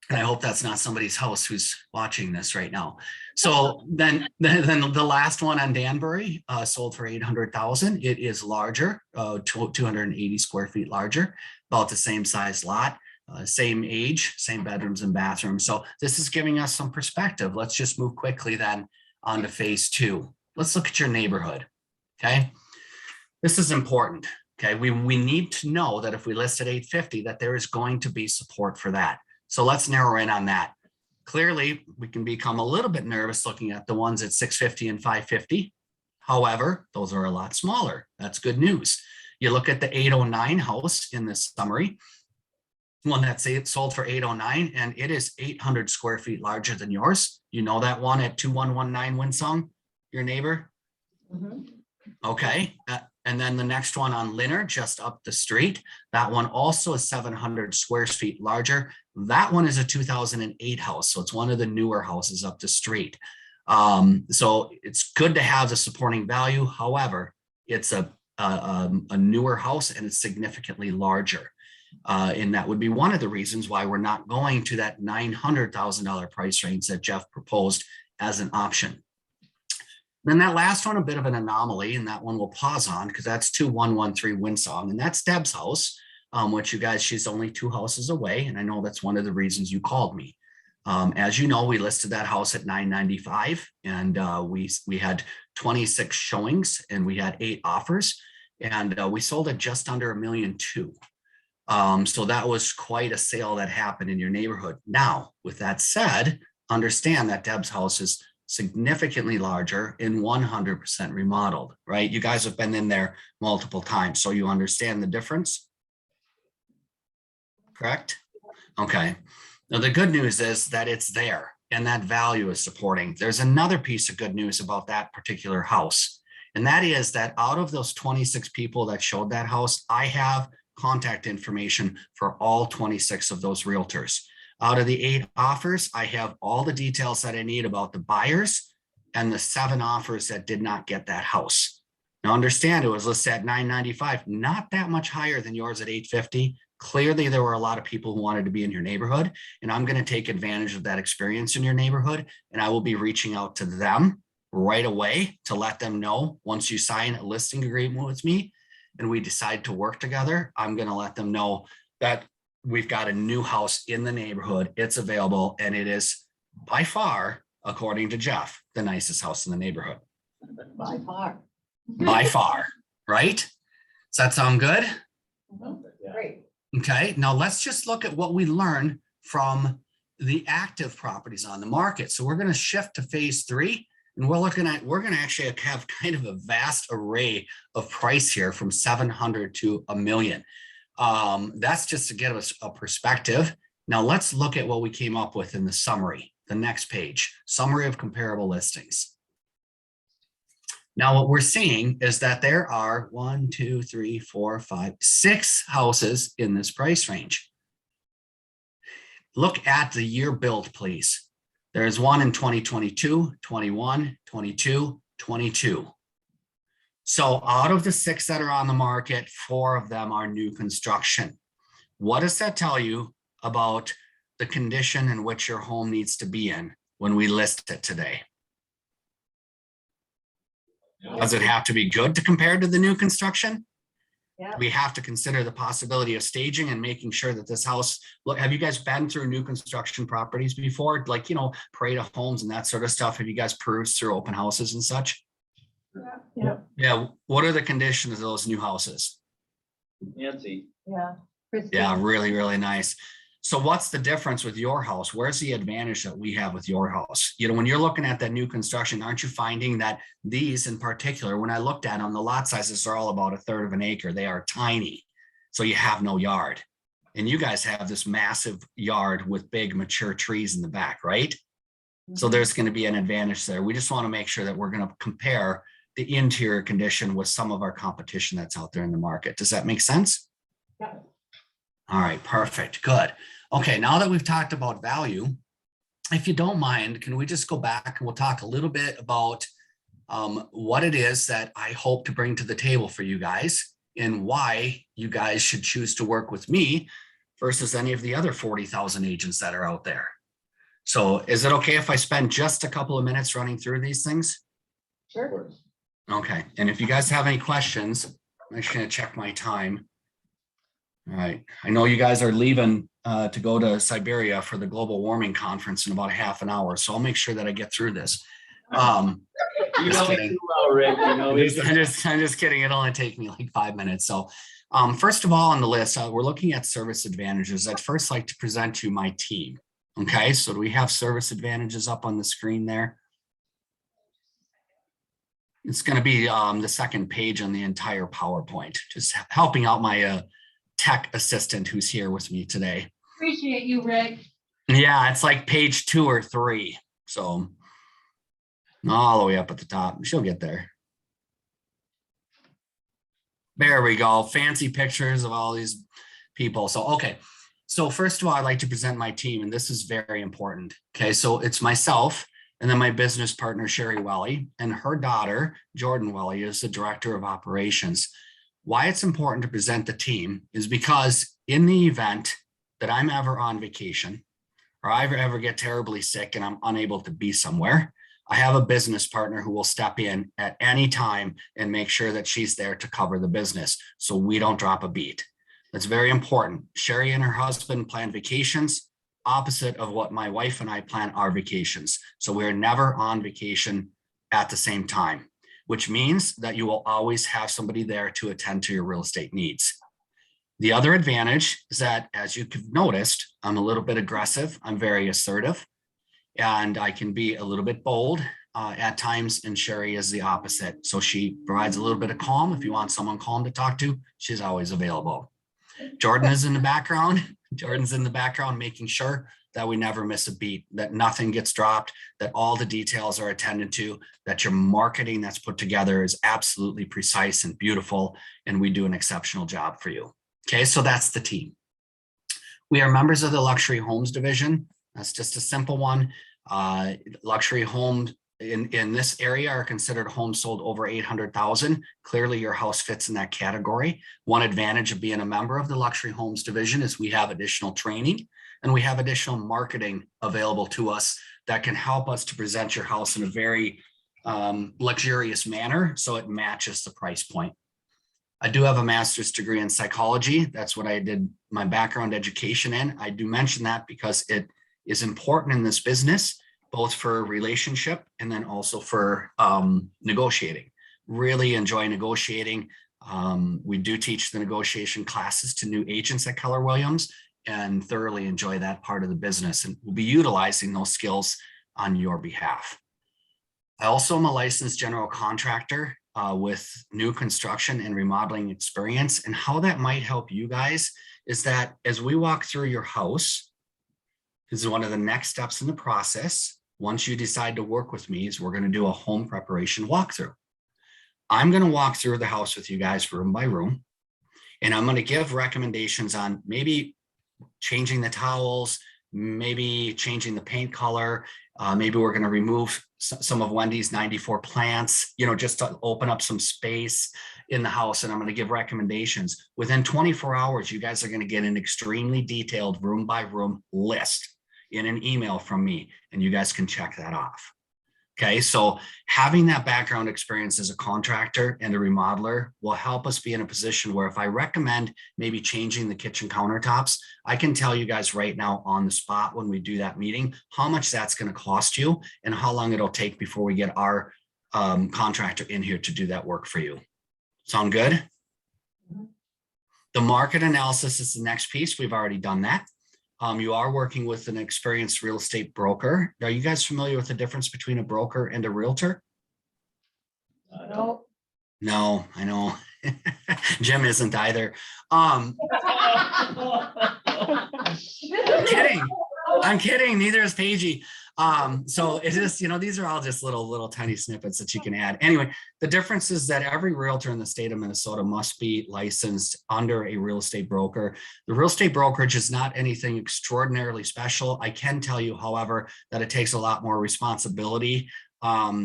And I hope that's not somebody's house who's watching this right now. So then the last one on Danbury sold for $800,000. It is larger, 280 square feet larger, about the same size lot, same age, same bedrooms and bathrooms. So this is giving us some perspective. Let's just move quickly then on to phase 2. Let's look at your neighborhood. Okay, this is important. Okay, we need to know that if we list at 850, that there is going to be support for that. So let's narrow in on that. Clearly, we can become a little bit nervous looking at the ones at 650 and 550. However, those are a lot smaller. That's good news. You look at the 809 house in this summary, one that's sold for 809, and it is 800 square feet larger than yours. You know that one at 2119 Winsong, your neighbor?
Mhm.
Okay. And then the next one on Linner, just up the street, that one also is 700 square feet larger. That one is a 2008 house. So it's one of the newer houses up the street. So it's good to have the supporting value. However, it's a newer house and it's significantly larger. And that would be one of the reasons why we're not going to that $900,000 price range that Jeff proposed as an option. Then that last one, a bit of an anomaly, and that one we'll pause on because that's 2113 Windsong, and that's Deb's house, which you guys, she's only 2 houses away, and I know that's one of the reasons you called me. As you know, we listed that house at 995, and we had 26 showings, and we had 8 offers, and we sold it just under $1.2 million. So that was quite a sale that happened in your neighborhood. Now, with that said, understand that Deb's house is significantly larger and 100% remodeled, right? You guys have been in there multiple times, so you understand the difference, correct? Okay. Now, the good news is that it's there and that value is supporting. There's another piece of good news about that particular house, and that is that out of those 26 people that showed that house, I have contact information for all 26 of those realtors. Out of the 8 offers, I have all the details that I need about the buyers and the 7 offers that did not get that house. Now understand, it was listed at 995, not that much higher than yours at 850. Clearly, there were a lot of people who wanted to be in your neighborhood, and I'm going to take advantage of that experience in your neighborhood, and I will be reaching out to them right away to let them know once you sign a listing agreement with me and we decide to work together, I'm going to let them know that we've got a new house in the neighborhood. It's available, and it is by far, according to Jeff, the nicest house in the neighborhood.
By far.
By far, right? Does that sound good?
Great.
Okay, now let's just look at what we learned from the active properties on the market. So we're going to shift to phase 3, and we're going to actually have kind of a vast array of price here from 700 to $1 million. That's just to give us a perspective. Now let's look at what we came up with in the summary, the next page, summary of comparable listings. Now what we're seeing is that there are 1, 2, 3, 4, 5, 6 houses in this price range. Look at the year built, please. There's one in 2022, 21, 22, 22. So out of the 6 that are on the market, 4 of them are new construction. What does that tell you about the condition in which your home needs to be in when we list it today? Does it have to be good to compare to the new construction?
Yeah.
We have to consider the possibility of staging and making sure that this house, look, have you guys been through new construction properties before? Like, you know, parade of homes and that sort of stuff. Have you guys perused through open houses and such?
Yeah.
Yeah. What are the conditions of those new houses?
Nancy,
Yeah.
Yeah, really, really nice. So what's the difference with your house? Where's the advantage that we have with your house? You know, when you're looking at that new construction, aren't you finding that these in particular, when I looked at them, the lot sizes are all about 1/3 of an acre. They are tiny. So you have no yard. And you guys have this massive yard with big mature trees in the back, right? So there's going to be an advantage there. We just want to make sure that we're going to compare the interior condition with some of our competition that's out there in the market. Does that make sense?
Yeah.
All right, perfect, good. Okay, now that we've talked about value, if you don't mind, can we just go back and we'll talk a little bit about what it is that I hope to bring to the table for you guys and why you guys should choose to work with me versus any of the other 40,000 agents that are out there. So is it okay if I spend just a couple of minutes running through these things?
Sure.
Okay, and if you guys have any questions, I'm just gonna check my time. All right, I know you guys are leaving to go to Siberia for the global warming conference in about half an hour, so I'll make sure that I get through this.
you know me too well, Rick, you know me.
I'm just kidding. It'll only take me like 5 minutes. So first of all on the list, we're looking at service advantages. I'd first like to present to you my team. Okay, so do we have service advantages up on the screen there? It's going to be the second page on the entire PowerPoint, just helping out my tech assistant who's here with me today.
Appreciate you, Rick.
Yeah, it's like page 2 or 3. So all the way up at the top. She'll get there. There we go. Fancy pictures of all these people. So, okay. So first of all, I'd like to present my team, and this is very important. Okay, so it's myself, and then my business partner, Sherry Welly, and her daughter, Jordan Welly, is the director of operations. Why it's important to present the team is because in the event that I'm ever on vacation or I ever get terribly sick and I'm unable to be somewhere, I have a business partner who will step in at any time and make sure that she's there to cover the business so we don't drop a beat. That's very important. Sherry and her husband plan vacations opposite of what my wife and I plan our vacations. So we're never on vacation at the same time, which means that you will always have somebody there to attend to your real estate needs. The other advantage is that, as you've noticed, I'm a little bit aggressive. I'm very assertive. And I can be a little bit bold at times, and Sherry is the opposite. So she provides a little bit of calm. If you want someone calm to talk to, she's always available. Jordan is in the background. Jordan's in the background, making sure that we never miss a beat, that nothing gets dropped, that all the details are attended to, that your marketing that's put together is absolutely precise and beautiful, and we do an exceptional job for you. Okay, so that's the team. We are members of the Luxury Homes Division. That's just a simple one. Luxury homes in this area are considered homes sold over 800,000. Clearly your house fits in that category. One advantage of being a member of the Luxury Homes Division is we have additional training and we have additional marketing available to us that can help us to present your house in a very luxurious manner so it matches the price point. I do have a master's degree in psychology. That's what I did my background education in. I do mention that because it is important in this business, both for relationship and then also for negotiating. Really enjoy negotiating. We do teach the negotiation classes to new agents at Keller Williams and thoroughly enjoy that part of the business. And we'll be utilizing those skills on your behalf. I also am a licensed general contractor with new construction and remodeling experience. And how that might help you guys is that as we walk through your house, this is one of the next steps in the process. Once you decide to work with me, is we're going to do a home preparation walkthrough. I'm going to walk through the house with you guys room by room, and I'm going to give recommendations on maybe changing the towels, maybe changing the paint color. Maybe we're going to remove some of Wendy's 94 plants, just to open up some space in the house. And I'm going to give recommendations. Within 24 hours, you guys are going to get an extremely detailed room by room list in an email from me, and you guys can check that off. Okay, so having that background experience as a contractor and a remodeler will help us be in a position where if I recommend maybe changing the kitchen countertops, I can tell you guys right now on the spot when we do that meeting, how much that's going to cost you and how long it'll take before we get our contractor in here to do that work for you. Sound good? The market analysis is the next piece. We've already done that. You are working with an experienced real estate broker. Are you guys familiar with the difference between a broker and a realtor? No, I know. Jim isn't either. I'm kidding. Neither is Paigey. So it is, these are all just little tiny snippets that you can add. Anyway, the difference is that every realtor in the state of Minnesota must be licensed under a real estate broker. The real estate brokerage is not anything extraordinarily special. I can tell you, however, that it takes a lot more responsibility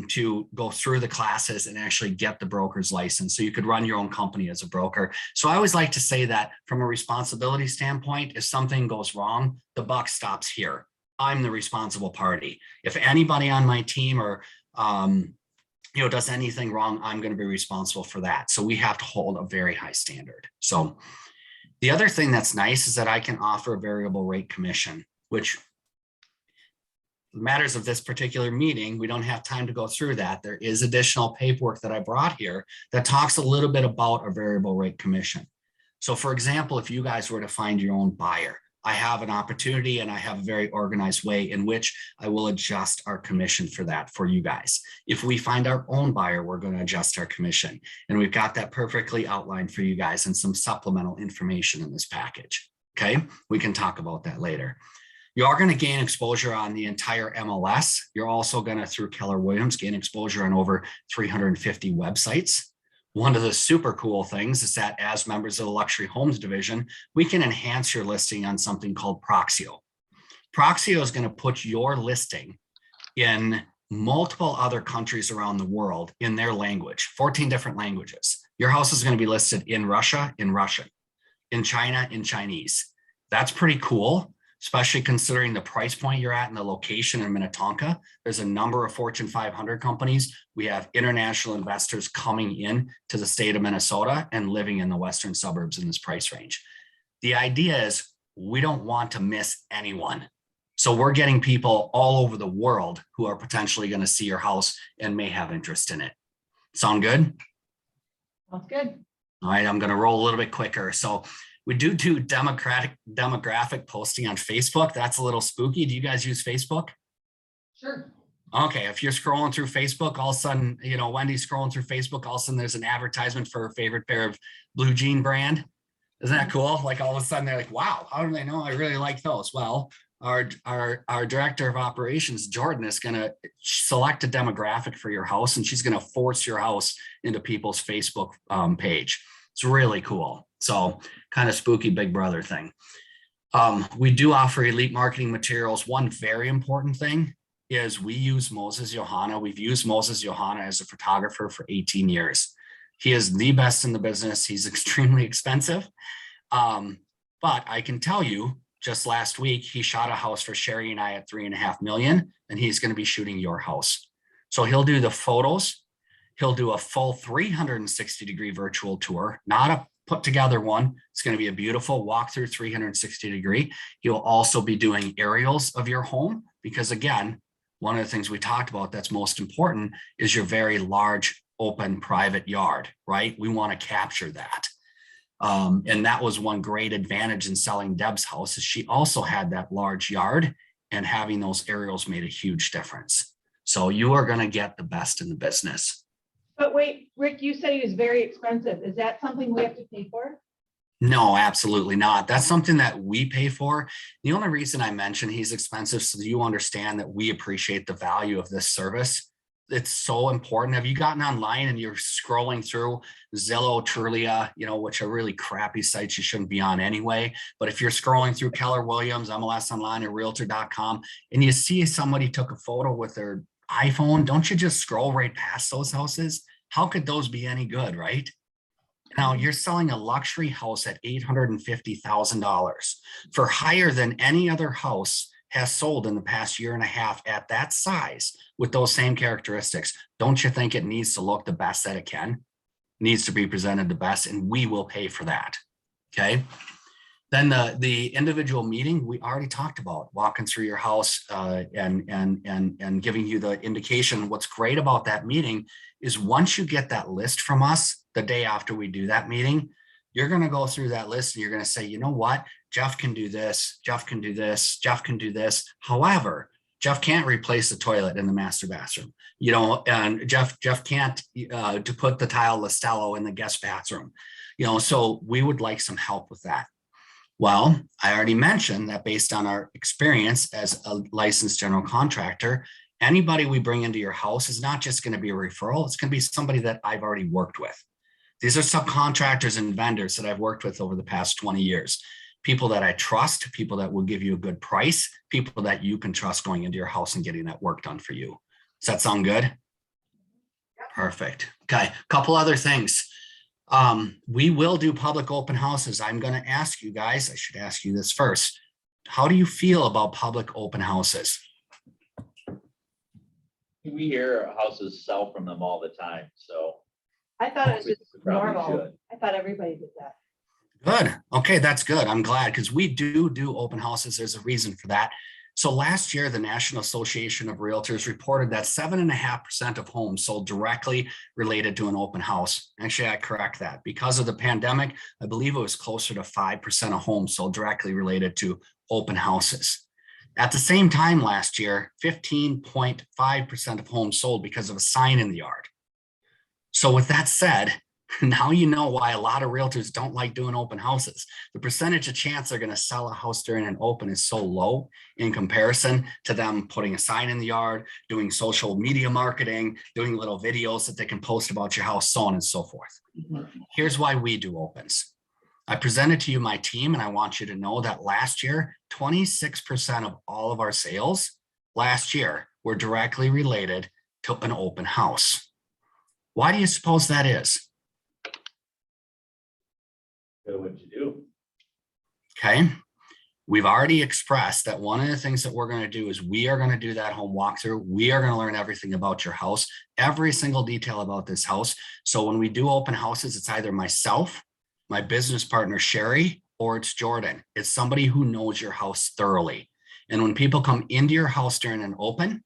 to go through the classes and actually get the broker's license. So you could run your own company as a broker. So I always like to say that from a responsibility standpoint, if something goes wrong, the buck stops here. I'm the responsible party. If anybody on my team or does anything wrong, I'm going to be responsible for that. So we have to hold a very high standard. So the other thing that's nice is that I can offer a variable rate commission, which matters of this particular meeting, we don't have time to go through that. There is additional paperwork that I brought here that talks a little bit about a variable rate commission. So for example, if you guys were to find your own buyer, I have an opportunity and I have a very organized way in which I will adjust our commission for that for you guys. If we find our own buyer, we're going to adjust our commission. And we've got that perfectly outlined for you guys and some supplemental information in this package. Okay, we can talk about that later. You are going to gain exposure on the entire MLS. You're also going to, through Keller Williams, gain exposure on over 350 websites. One of the super cool things is that as members of the Luxury Homes Division, we can enhance your listing on something called Proxio. Proxio is going to put your listing in multiple other countries around the world in their language, 14 different languages. Your house is going to be listed in Russia, in Russian, in China, in Chinese. That's pretty cool especially considering the price point you're at and the location in Minnetonka. There's a number of Fortune 500 companies. We have international investors coming in to the state of Minnesota and living in the western suburbs in this price range. The idea is we don't want to miss anyone. So we're getting people all over the world who are potentially going to see your house and may have interest in it. Sound good?
Sounds good.
All right, I'm going to roll a little bit quicker. So we do demographic posting on Facebook. That's a little spooky. Do you guys use Facebook?
Sure.
Okay, if you're scrolling through Facebook, all of a sudden, you know, Wendy's scrolling through Facebook, all of a sudden there's an advertisement for her favorite pair of blue jean brand. Isn't that cool? Like all of a sudden they're like, wow, how do they know I really like those? Well, our director of operations, Jordan, is going to select a demographic for your house, and she's going to force your house into people's Facebook page. It's really cool. So kind of spooky Big Brother thing. We do offer elite marketing materials. One very important thing is we use Moses Johanna. We've used Moses Johanna as a photographer for 18 years. He is the best in the business. He's extremely expensive. But I can tell you, just last week, he shot a house for Sherry and I at $3.5 million, and he's going to be shooting your house. So he'll do the photos. He'll do a full 360-degree virtual tour, not a put together one. It's going to be a beautiful walkthrough 360-degree. He'll also be doing aerials of your home because, again, one of the things we talked about that's most important is your very large, open, private yard, right? We want to capture that. And that was one great advantage in selling Deb's house is she also had that large yard, and having those aerials made a huge difference. So you are going to get the best in the business.
But wait, Rick, you said he was very expensive. Is that something we have to pay for?
No, absolutely not. That's something that we pay for. The only reason I mention he's expensive so you understand that we appreciate the value of this service. It's so important. Have you gotten online and you're scrolling through Zillow, Trulia, you know, which are really crappy sites you shouldn't be on anyway. But if you're scrolling through Keller Williams, MLS Online, or Realtor.com, and you see somebody took a photo with their iPhone, don't you just scroll right past those houses? How could those be any good, right? Now you're selling a luxury house at $850,000 for higher than any other house has sold in the past year and a half at that size with those same characteristics. Don't you think it needs to look the best that it can? It needs to be presented the best, and we will pay for that. Okay. Then the individual meeting we already talked about, walking through your house and giving you the indication. What's great about that meeting is once you get that list from us the day after we do that meeting, you're going to go through that list and you're going to say, you know what, Jeff can do this, Jeff can do this, Jeff can do this. However, Jeff can't replace the toilet in the master bathroom, you know, and Jeff can't to put the tile Listello in the guest bathroom, you know, so we would like some help with that. Well, I already mentioned that based on our experience as a licensed general contractor, anybody we bring into your house is not just going to be a referral. It's going to be somebody that I've already worked with. These are subcontractors and vendors that I've worked with over the past 20 years. People that I trust, people that will give you a good price, people that you can trust going into your house and getting that work done for you. Does that sound good? Perfect. Okay, a couple other things. We will do public open houses. I'm going to ask you guys, I should ask you this first. How do you feel about public open houses?
We hear houses sell from them all the time, so.
I thought it was just
we probably
normal.
should.
I thought everybody did that.
Good. Okay, that's good. I'm glad because we do open houses. There's a reason for that. So last year, the National Association of Realtors reported that 7.5% of homes sold directly related to an open house. Actually, I correct that. Because of the pandemic, I believe it was closer to 5% of homes sold directly related to open houses. At the same time last year, 15.5% of homes sold because of a sign in the yard. So with that said, now you know why a lot of realtors don't like doing open houses. The percentage of chance they're going to sell a house during an open is so low in comparison to them putting a sign in the yard, doing social media marketing, doing little videos that they can post about your house, so on and so forth. Here's why we do opens. I presented to you my team, and I want you to know that last year, 26% of all of our sales last year were directly related to an open house. Why do you suppose that is?
Good what you do.
Okay. We've already expressed that one of the things that we're going to do is we are going to do that home walkthrough. We are going to learn everything about your house, every single detail about this house. So when we do open houses, it's either myself, my business partner, Sherry, or it's Jordan. It's somebody who knows your house thoroughly. And when people come into your house during an open,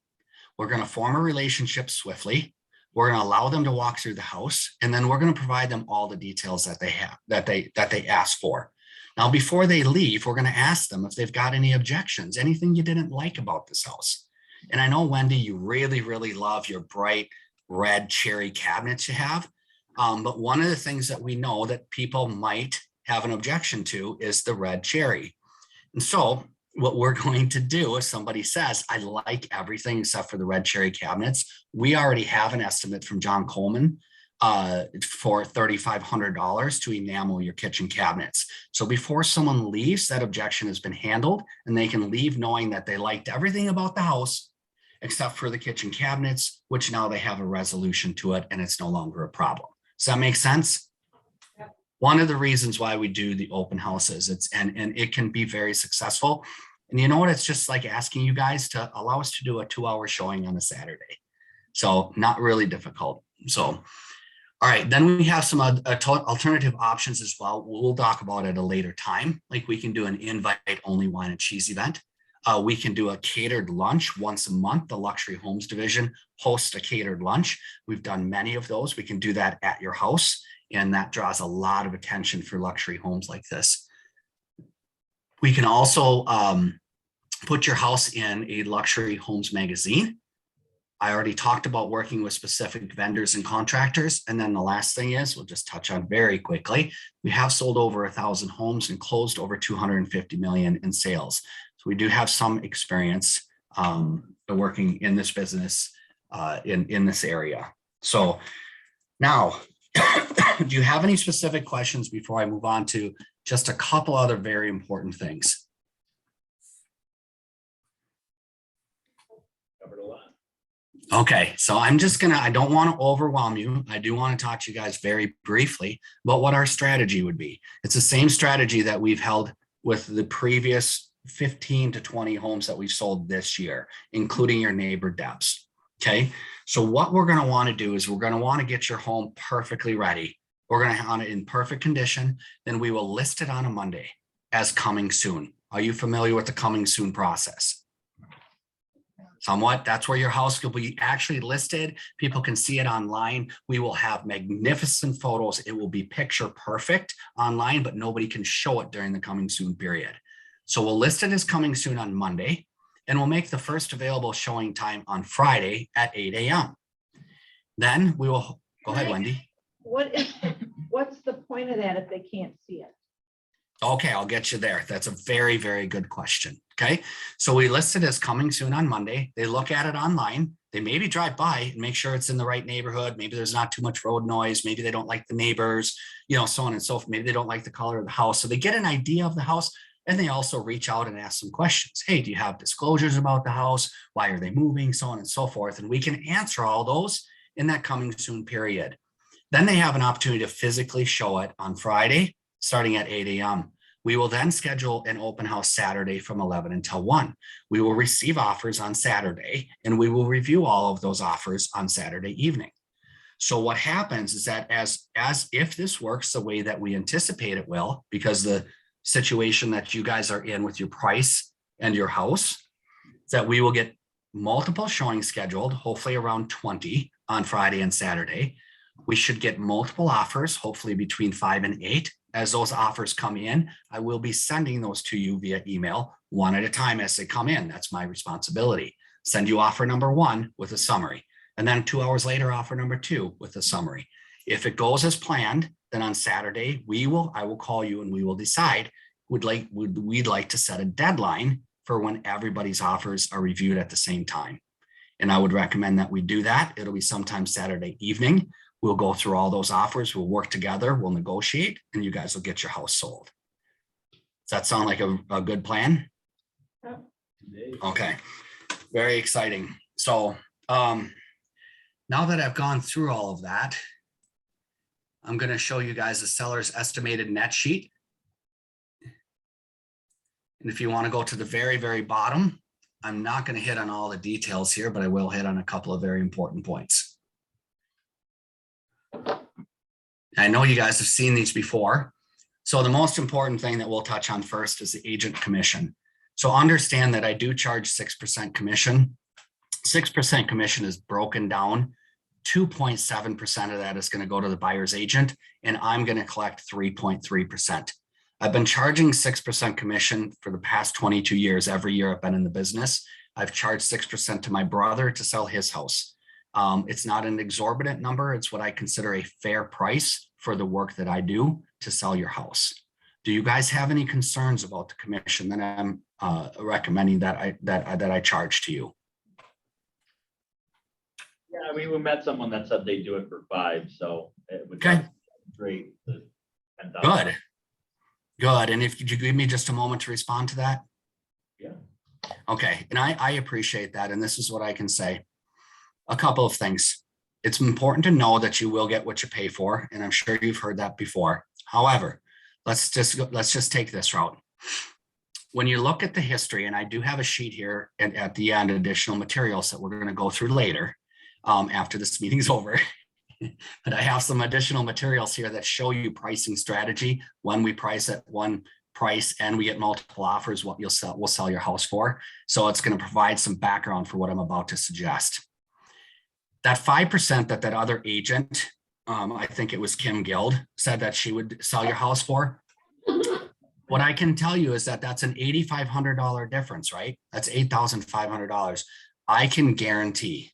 we're going to form a relationship swiftly. We're going to allow them to walk through the house, and then we're going to provide them all the details that they have, that they ask for. Now, before they leave, we're going to ask them if they've got any objections, anything you didn't like about this house. And I know, Wendy, you really, really love your bright red cherry cabinets you have. But one of the things that we know that people might have an objection to is the red cherry. And so what we're going to do, if somebody says, I like everything except for the red cherry cabinets, we already have an estimate from John Coleman for $3,500 to enamel your kitchen cabinets. So before someone leaves, that objection has been handled, and they can leave knowing that they liked everything about the house except for the kitchen cabinets, which now they have a resolution to it and it's no longer a problem. Does that make sense?
Yep.
One of the reasons why we do the open houses, and it can be very successful. And you know what? It's just like asking you guys to allow us to do a 2-hour showing on a Saturday. So not really difficult. So all right, then we have some alternative options as well. We'll talk about it at a later time. Like we can do an invite-only wine and cheese event. We can do a catered lunch once a month. The Luxury Homes Division hosts a catered lunch. We've done many of those. We can do that at your house, and that draws a lot of attention for luxury homes like this. We can also put your house in a Luxury Homes magazine. I already talked about working with specific vendors and contractors. And then the last thing is, we'll just touch on very quickly, we have sold over 1,000 homes and closed over 250 million in sales. So we do have some experience working in this business in this area. So now, do you have any specific questions before I move on to just a couple other very important things?
Covered a lot.
Okay, so I don't want to overwhelm you. I do want to talk to you guys very briefly about what our strategy would be. It's the same strategy that we've held with the previous 15 to 20 homes that we've sold this year, including your neighbor Deb's. Okay, so what we're going to want to do is we're going to want to get your home perfectly ready. We're going to want it in perfect condition. Then we will list it on a Monday as coming soon. Are you familiar with the coming soon process? Somewhat. That's where your house will be actually listed. People can see it online. We will have magnificent photos. It will be picture perfect online, but nobody can show it during the coming soon period. So we'll list it as coming soon on Monday, and we'll make the first available showing time on Friday at 8 a.m. Then we will, go ahead, Wendy.
What's the point of that if they can't see it?
Okay, I'll get you there. That's a very, very good question. Okay, so we list it as coming soon on Monday. They look at it online. They maybe drive by and make sure it's in the right neighborhood. Maybe there's not too much road noise. Maybe they don't like the neighbors, so on and so forth. Maybe they don't like the color of the house. So they get an idea of the house, and they also reach out and ask some questions. Hey, do you have disclosures about the house? Why are they moving? So on and so forth. And we can answer all those in that coming soon period. Then they have an opportunity to physically show it on Friday, starting at 8 a.m. We will then schedule an open house Saturday from 11 until 1. We will receive offers on Saturday, and we will review all of those offers on Saturday evening. So what happens is that as if this works the way that we anticipate it will, because the situation that you guys are in with your price and your house, is that we will get multiple showings scheduled, hopefully around 20 on Friday and Saturday. We should get multiple offers, hopefully between 5 and 8. As those offers come in, I will be sending those to you via email one at a time as they come in. That's my responsibility. Send you offer number 1 with a summary. And then 2 hours later, offer number 2 with a summary. If it goes as planned, then on Saturday, I will call you and we will decide we'd like to set a deadline for when everybody's offers are reviewed at the same time. And I would recommend that we do that. It'll be sometime Saturday evening. We'll go through all those offers. We'll work together. We'll negotiate, and you guys will get your house sold. Does that sound like a good plan?
Yeah.
Okay, very exciting. So now that I've gone through all of that, I'm going to show you guys the seller's estimated net sheet. And if you want to go to the very, very bottom, I'm not going to hit on all the details here, but I will hit on a couple of very important points. I know you guys have seen these before. So the most important thing that we'll touch on first is the agent commission. So understand that I do charge 6% commission. 6% commission is broken down. 2.7% of that is going to go to the buyer's agent, and I'm going to collect 3.3%. I've been charging 6% commission for the past 22 years. Every year I've been in the business, I've charged 6% to my brother to sell his house. It's not an exorbitant number. It's what I consider a fair price for the work that I do to sell your house. Do you guys have any concerns about the commission that I'm recommending that I charge to you?
Yeah, I mean, we met someone that said they do it for 5, so it would
Okay.
be great.
Good. Good. And if you could give me just a moment to respond to that.
Yeah.
Okay. And I appreciate that. And this is what I can say. A couple of things. It's important to know that you will get what you pay for. And I'm sure you've heard that before. However, let's just take this route. When you look at the history, and I do have a sheet here and at the end, additional materials that we're going to go through later after this meeting's over. But I have some additional materials here that show you pricing strategy. When we price at one price and we get multiple offers, what we'll sell your house for. So it's going to provide some background for what I'm about to suggest. That 5% that other agent, I think it was Kim Guild, said that she would sell your house for. What I can tell you is that that's an $8,500 difference, right? That's $8,500. I can guarantee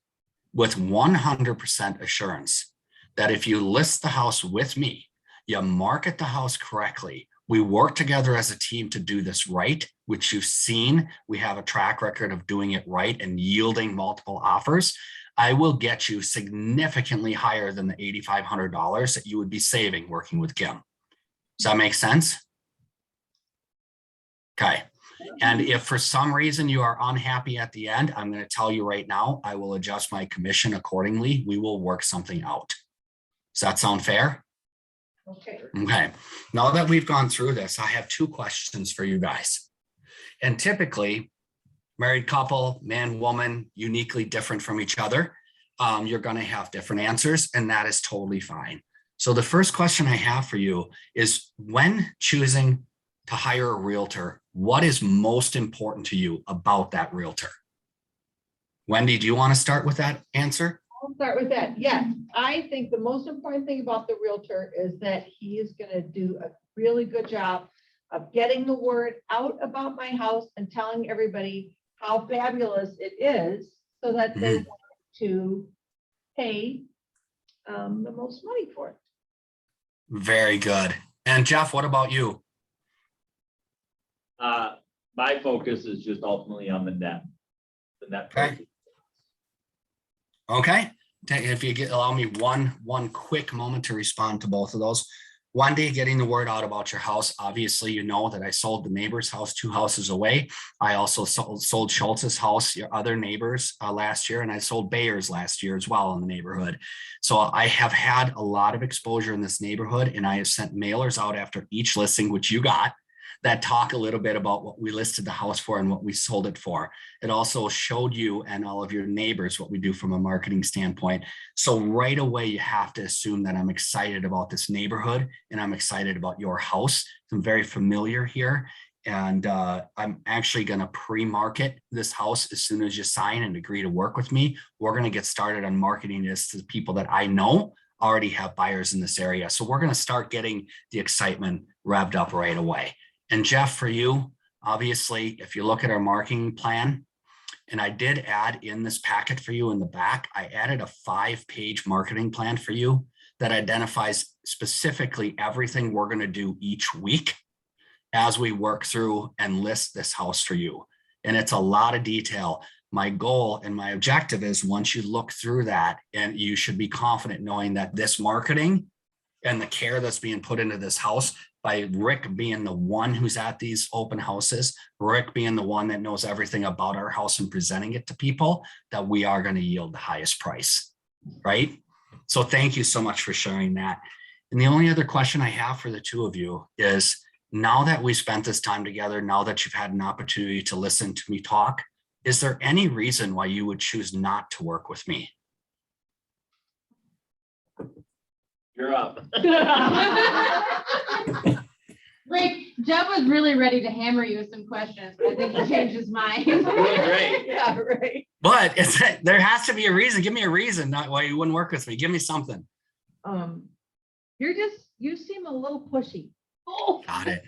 with 100% assurance that if you list the house with me, you market the house correctly, we work together as a team to do this right, which you've seen. We have a track record of doing it right and yielding multiple offers. I will get you significantly higher than the $8,500 that you would be saving working with Kim. Does that make sense? Okay. And if for some reason you are unhappy at the end, I'm going to tell you right now, I will adjust my commission accordingly. We will work something out. Does that sound fair?
Okay.
Okay. Now that we've gone through this, I have 2 questions for you guys. And typically, married couple, man, woman, uniquely different from each other. You're going to have different answers, and that is totally fine. So the first question I have for you is, when choosing to hire a realtor, what is most important to you about that realtor? Wendy, do you want to start with that answer?
I'll start with that. Yes, I think the most important thing about the realtor is that he is going to do a really good job of getting the word out about my house and telling everybody how fabulous it is, so that they want to pay the most money for it.
Very good. And Jeff, what about you?
My focus is just ultimately on the net.
Okay. Okay. If you allow me one quick moment to respond to both of those. Wendy, getting the word out about your house. Obviously, you know that I sold the neighbor's house 2 houses away. I also sold Schultz's house, your other neighbors last year, and I sold Bayer's last year as well in the neighborhood. So I have had a lot of exposure in this neighborhood, and I have sent mailers out after each listing, which you got, that talk a little bit about what we listed the house for and what we sold it for. It also showed you and all of your neighbors what we do from a marketing standpoint. So right away, you have to assume that I'm excited about this neighborhood and I'm excited about your house. I'm very familiar here. And I'm actually going to pre-market this house as soon as you sign and agree to work with me. We're going to get started on marketing this to the people that I know already have buyers in this area. So we're going to start getting the excitement revved up right away. And Jeff, for you, obviously, if you look at our marketing plan, and I did add in this packet for you in the back, I added a 5-page marketing plan for you that identifies specifically everything we're going to do each week as we work through and list this house for you. And it's a lot of detail. My goal and my objective is, once you look through that, and you should be confident knowing that this marketing and the care that's being put into this house by Rick being the one who's at these open houses, Rick being the one that knows everything about our house and presenting it to people, that we are going to yield the highest price, right? So thank you so much for sharing that. And the only other question I have for the 2 of you is, now that we spent this time together, now that you've had an opportunity to listen to me talk, is there any reason why you would choose not to work with me?
You're up.
Rick, Jeff was really ready to hammer you with some questions, but I think he changed his mind.
Great.
Yeah, right.
But there has to be a reason. Give me a reason not why you wouldn't work with me. Give me something.
You seem a little pushy. Oh.
Got it.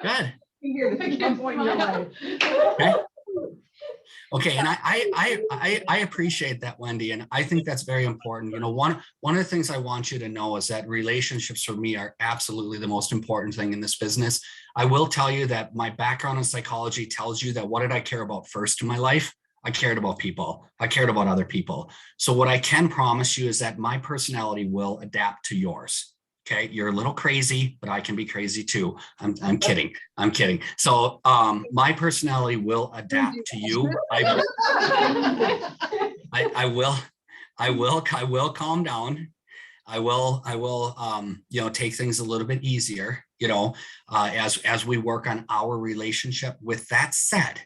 Good.
Here to some point in your life.
Okay. Okay, and I appreciate that, Wendy, and I think that's very important. You know, one of the things I want you to know is that relationships for me are absolutely the most important thing in this business. I will tell you that my background in psychology tells you that what did I care about first in my life? I cared about people. I cared about other people. So what I can promise you is that my personality will adapt to yours. Okay, you're a little crazy, but I can be crazy too. I'm kidding. I'm kidding. So my personality will adapt to you. I will calm down. I will you know, take things a little bit easier, you know, as we work on our relationship. With that said,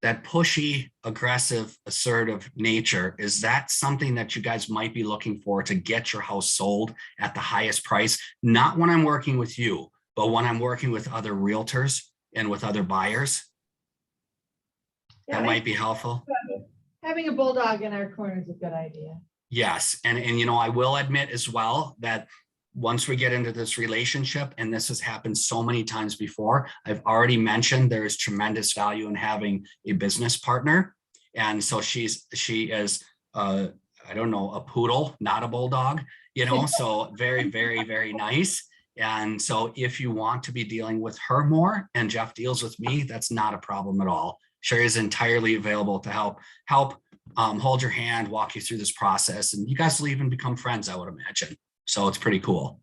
that pushy, aggressive, assertive nature, is that something that you guys might be looking for to get your house sold at the highest price? Not when I'm working with you, but when I'm working with other realtors and with other buyers? That might be helpful.
Having a bulldog in our corner is a good idea.
Yes, and you know, I will admit as well that once we get into this relationship, and this has happened so many times before, I've already mentioned there is tremendous value in having a business partner. And so she is, I don't know, a poodle, not a bulldog, you know, so very, very, very nice. And so if you want to be dealing with her more and Jeff deals with me, that's not a problem at all. Sherry is entirely available to help hold your hand, walk you through this process. And you guys will even become friends, I would imagine. So it's pretty cool.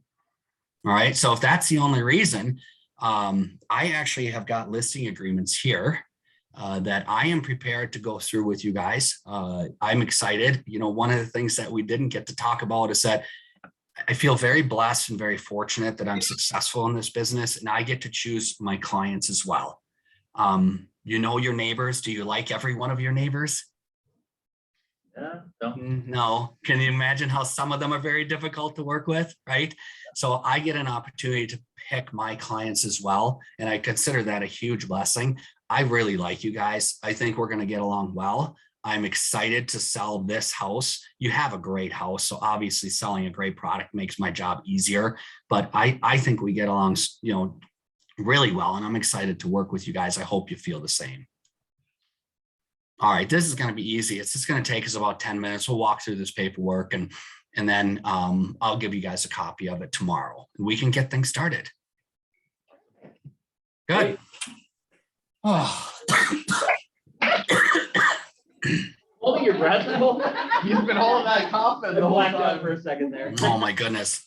All right. So if that's the only reason, I actually have got listing agreements here that I am prepared to go through with you guys. I'm excited. You know, one of the things that we didn't get to talk about is that I feel very blessed and very fortunate that I'm successful in this business, and I get to choose my clients as well. You know your neighbors. Do you like every one of your neighbors?
Yeah, no.
No. Can you imagine how some of them are very difficult to work with, right? So I get an opportunity to pick my clients as well, and I consider that a huge blessing. I really like you guys. I think we're going to get along well. I'm excited to sell this house. You have a great house, so obviously selling a great product makes my job easier, but I think we get along, you know, really well, and I'm excited to work with you guys. I hope you feel the same. All right, this is going to be easy. It's just going to take us about 10 minutes. We'll walk through this paperwork and then I'll give you guys a copy of it tomorrow. We can get things started. Good. Oh.
Holding your breath.
You've been holding that cough
I blacked out for a second there.
Oh my goodness.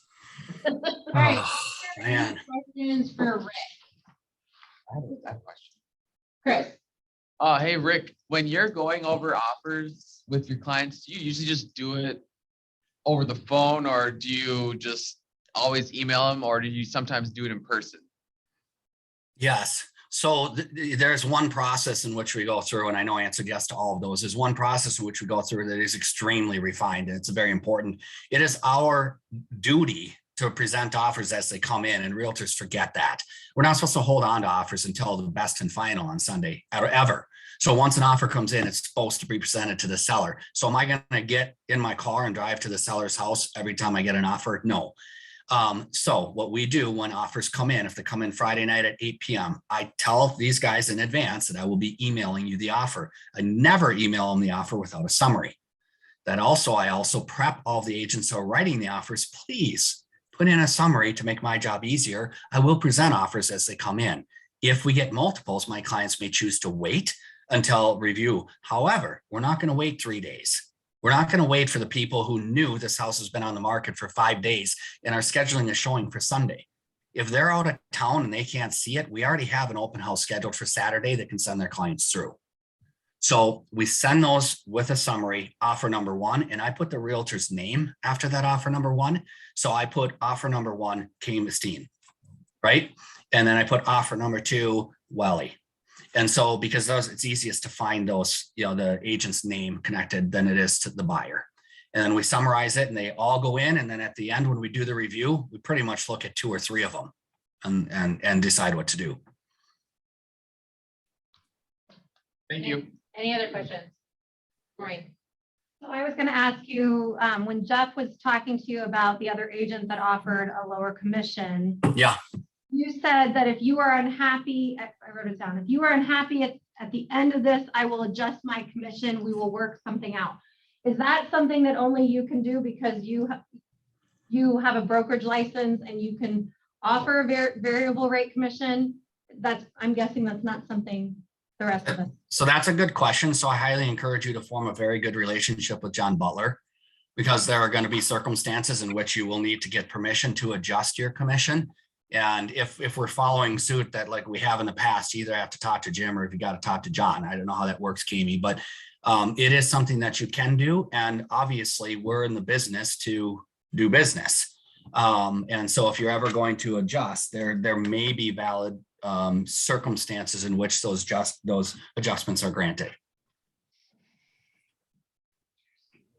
All right.
Oh, man.
Questions for Rick.
I have that question.
Chris.
Hey, Rick, when you're going over offers with your clients, do you usually just do it over the phone, or do you just always email them, or do you sometimes do it in person?
Yes. So there's one process in which we go through, and I know I answered yes to all of those. There's one process in which we go through that is extremely refined, and it's very important. It is our duty to present offers as they come in, and realtors forget that. We're not supposed to hold on to offers until the best and final on Sunday ever. So once an offer comes in, it's supposed to be presented to the seller. So am I going to get in my car and drive to the seller's house every time I get an offer? No. So what we do when offers come in, if they come in Friday night at 8 p.m., I tell these guys in advance that I will be emailing you the offer. I never email them the offer without a summary. I also prep all the agents who are writing the offers. Please put in a summary to make my job easier. I will present offers as they come in. If we get multiples, my clients may choose to wait until review. However, we're not going to wait 3 days. We're not going to wait for the people who knew this house has been on the market for 5 days and are scheduling a showing for Sunday. If they're out of town and they can't see it, we already have an open house scheduled for Saturday that can send their clients through. So we send those with a summary, offer number one, and I put the realtor's name after that offer number one. So I put offer number one, Kay Mustine. right? And then I put offer number 2, Welly. And so because it's easiest to find those, the agent's name connected than it is to the buyer. And then we summarize it and they all go in. And then at the end, when we do the review, we pretty much look at 2 or 3 of them and decide what to do.
Thank you.
Any other questions? Maureen?
So I was going to ask you, when Jeff was talking to you about the other agent that offered a lower commission.
Yeah.
You said that if you are unhappy, I wrote it down, if you are unhappy at the end of this, I will adjust my commission. We will work something out. Is that something that only you can do because you have a brokerage license and you can offer a variable rate commission? I'm guessing that's not something the rest of us.
So that's a good question. So I highly encourage you to form a very good relationship with John Butler, because there are going to be circumstances in which you will need to get permission to adjust your commission. And if we're following suit that like we have in the past, you either have to talk to Jim or if you got to talk to John. I don't know how that works, Kami, but it is something that you can do. And obviously we're in the business to do business. And so if you're ever going to adjust, there may be valid circumstances in which those adjustments are granted.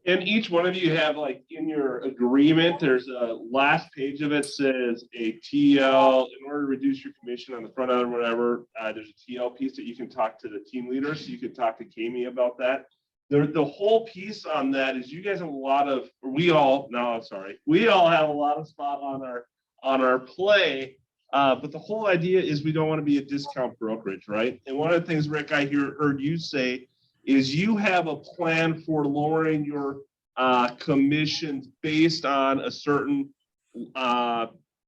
And each one of you have like in your agreement, there's a last page of it says a TL in order to reduce your commission on the front end or whatever. There's a TL piece that you can talk to the team leader. So you can talk to Kami about that. The whole piece on that is you guys have we all have a lot of spot on our play. But the whole idea is we don't want to be a discount brokerage, right? And one of the things, Rick, I heard you say is you have a plan for lowering your commissions based on a certain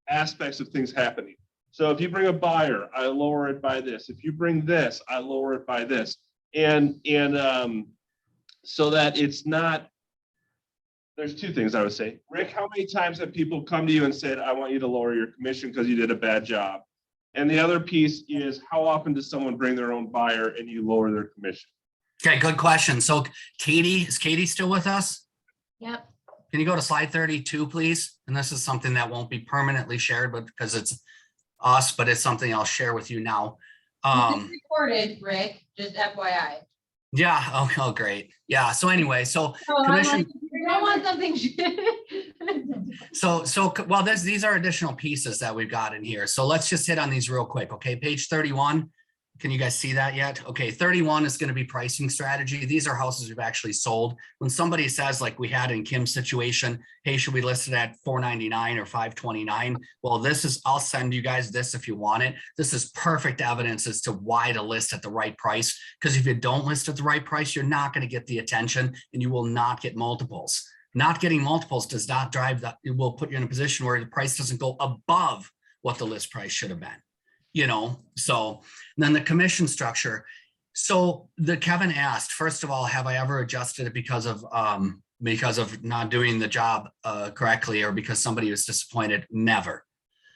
aspects of things happening. So if you bring a buyer, I lower it by this. If you bring this, I lower it by this. And so that it's not, there's 2 things I would say. Rick, how many times have people come to you and said, I want you to lower your commission because you did a bad job? And the other piece is how often does someone bring their own buyer and you lower their commission?
Okay, good question. So is Katie still with us?
Yep.
Can you go to slide 32, please? And this is something that won't be permanently shared, but because it's us, but it's something I'll share with you now.
It's recorded, Rick, just FYI.
Yeah. Oh, great. Yeah. So anyway, commission.
You don't want something.
Well, these are additional pieces that we've got in here. So let's just hit on these real quick. Okay. Page 31. Can you guys see that yet? Okay. 31 is going to be pricing strategy. These are houses we've actually sold. When somebody says, like we had in Kim's situation, hey, should we list it at $499 or $529? Well, I'll send you guys this if you want it. This is perfect evidence as to why to list at the right price. Because if you don't list at the right price, you're not going to get the attention and you will not get multiples. Not getting multiples does not drive that. It will put you in a position where the price doesn't go above what the list price should have been. So then the commission structure. So Kevin asked, first of all, have I ever adjusted it because of not doing the job correctly or because somebody was disappointed? Never.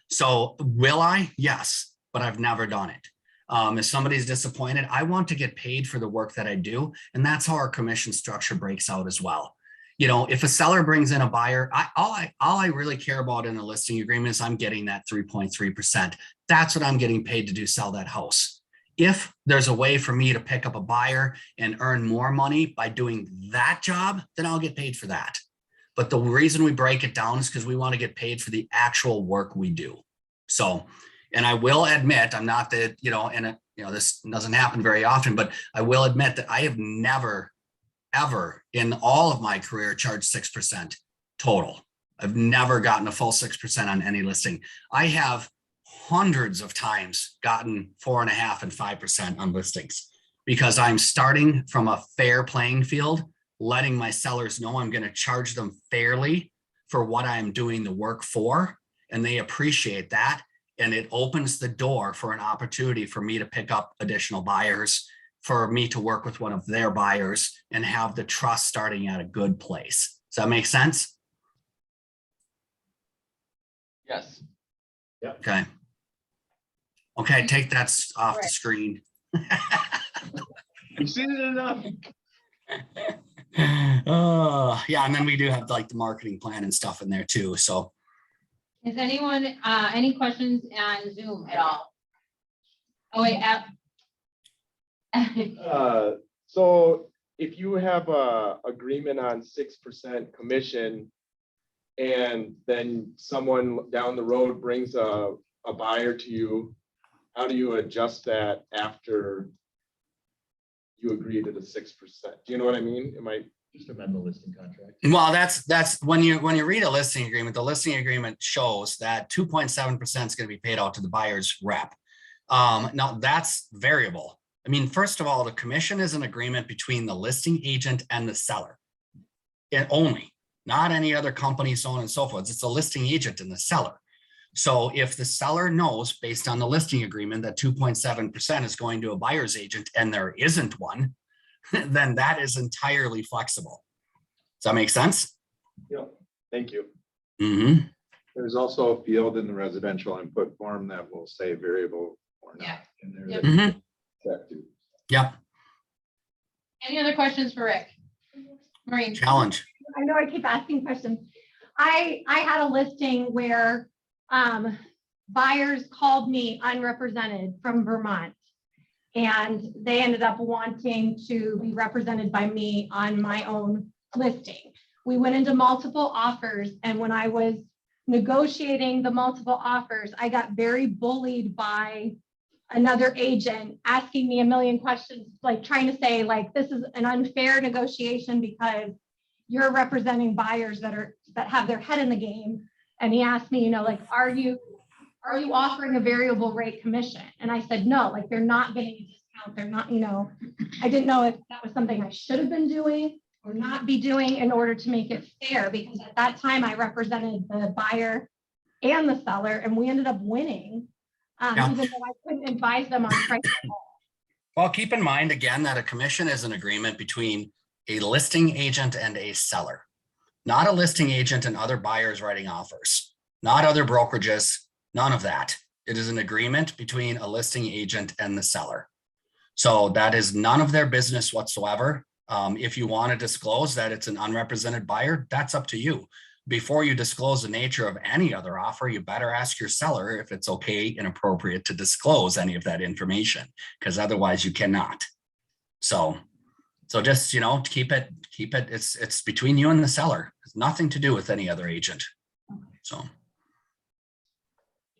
So will I? Yes, but I've never done it. If somebody's disappointed, I want to get paid for the work that I do. And that's how our commission structure breaks out as well. If a seller brings in a buyer, all I really care about in a listing agreement is I'm getting that 3.3%. That's what I'm getting paid to sell that house. If there's a way for me to pick up a buyer and earn more money by doing that job, then I'll get paid for that. But the reason we break it down is because we want to get paid for the actual work we do. So, and I will admit, I'm not that, this doesn't happen very often, but I will admit that I have never ever in all of my career charged 6% total. I've never gotten a full 6% on any listing. I have hundreds of times gotten 4.5% and 5% on listings because I'm starting from a fair playing field, letting my sellers know I'm going to charge them fairly for what I'm doing the work for. And they appreciate that. And it opens the door for an opportunity for me to pick up additional buyers, for me to work with one of their buyers and have the trust starting at a good place. Does that make sense?
Yes.
Okay. Okay, take that off the screen.
You've seen it enough.
Yeah, and then we do have like the marketing plan and stuff in there too. So
Is anyone, any questions on Zoom at all? Oh, wait,
So if you have a agreement on 6% commission and then someone down the road brings a buyer to you, how do you adjust that after you agree to the 6%? Do you know what I mean? Am I?
Just amend the listing contract.
Well, that's when you read a listing agreement, the listing agreement shows that 2.7% is going to be paid out to the buyer's rep. Now that's variable. I mean, first of all, the commission is an agreement between the listing agent and the seller. And only, not any other company, so on and so forth. It's the listing agent and the seller. So if the seller knows based on the listing agreement that 2.7% is going to a buyer's agent and there isn't one, then that is entirely flexible. Does that make sense?
Yeah, thank you.
Mm-hmm.
There's also a field in the residential input form that will say variable or
Yeah.
not. in there
Yep.
that you
Mhm.
can set to.
Yep.
any other questions for Rick? Maureen?
Challenge.
I know I keep asking questions. I had a listing where buyers called me unrepresented from Vermont. And they ended up wanting to be represented by me on my own listing. We went into multiple offers, and when I was negotiating the multiple offers, I got very bullied by another agent asking me a million questions, like trying to say, like, this is an unfair negotiation because you're representing buyers that have their head in the game. And he asked me, like, are you offering a variable rate commission? And I said, no, like, they're not getting a discount. They're not, I didn't know if that was something I should have been doing or not be doing in order to make it fair, because at that time I represented the buyer and the seller, and we ended up winning,
Yeah.
even though I couldn't advise them on price.
Well, keep in mind again that a commission is an agreement between a listing agent and a seller, not a listing agent and other buyers writing offers, not other brokerages, none of that. It is an agreement between a listing agent and the seller. So that is none of their business whatsoever. If you want to disclose that it's an unrepresented buyer, that's up to you. Before you disclose the nature of any other offer, you better ask your seller if it's okay and appropriate to disclose any of that information, because otherwise you cannot. So just, keep it, it's between you and the seller. It's nothing to do with any other agent. So.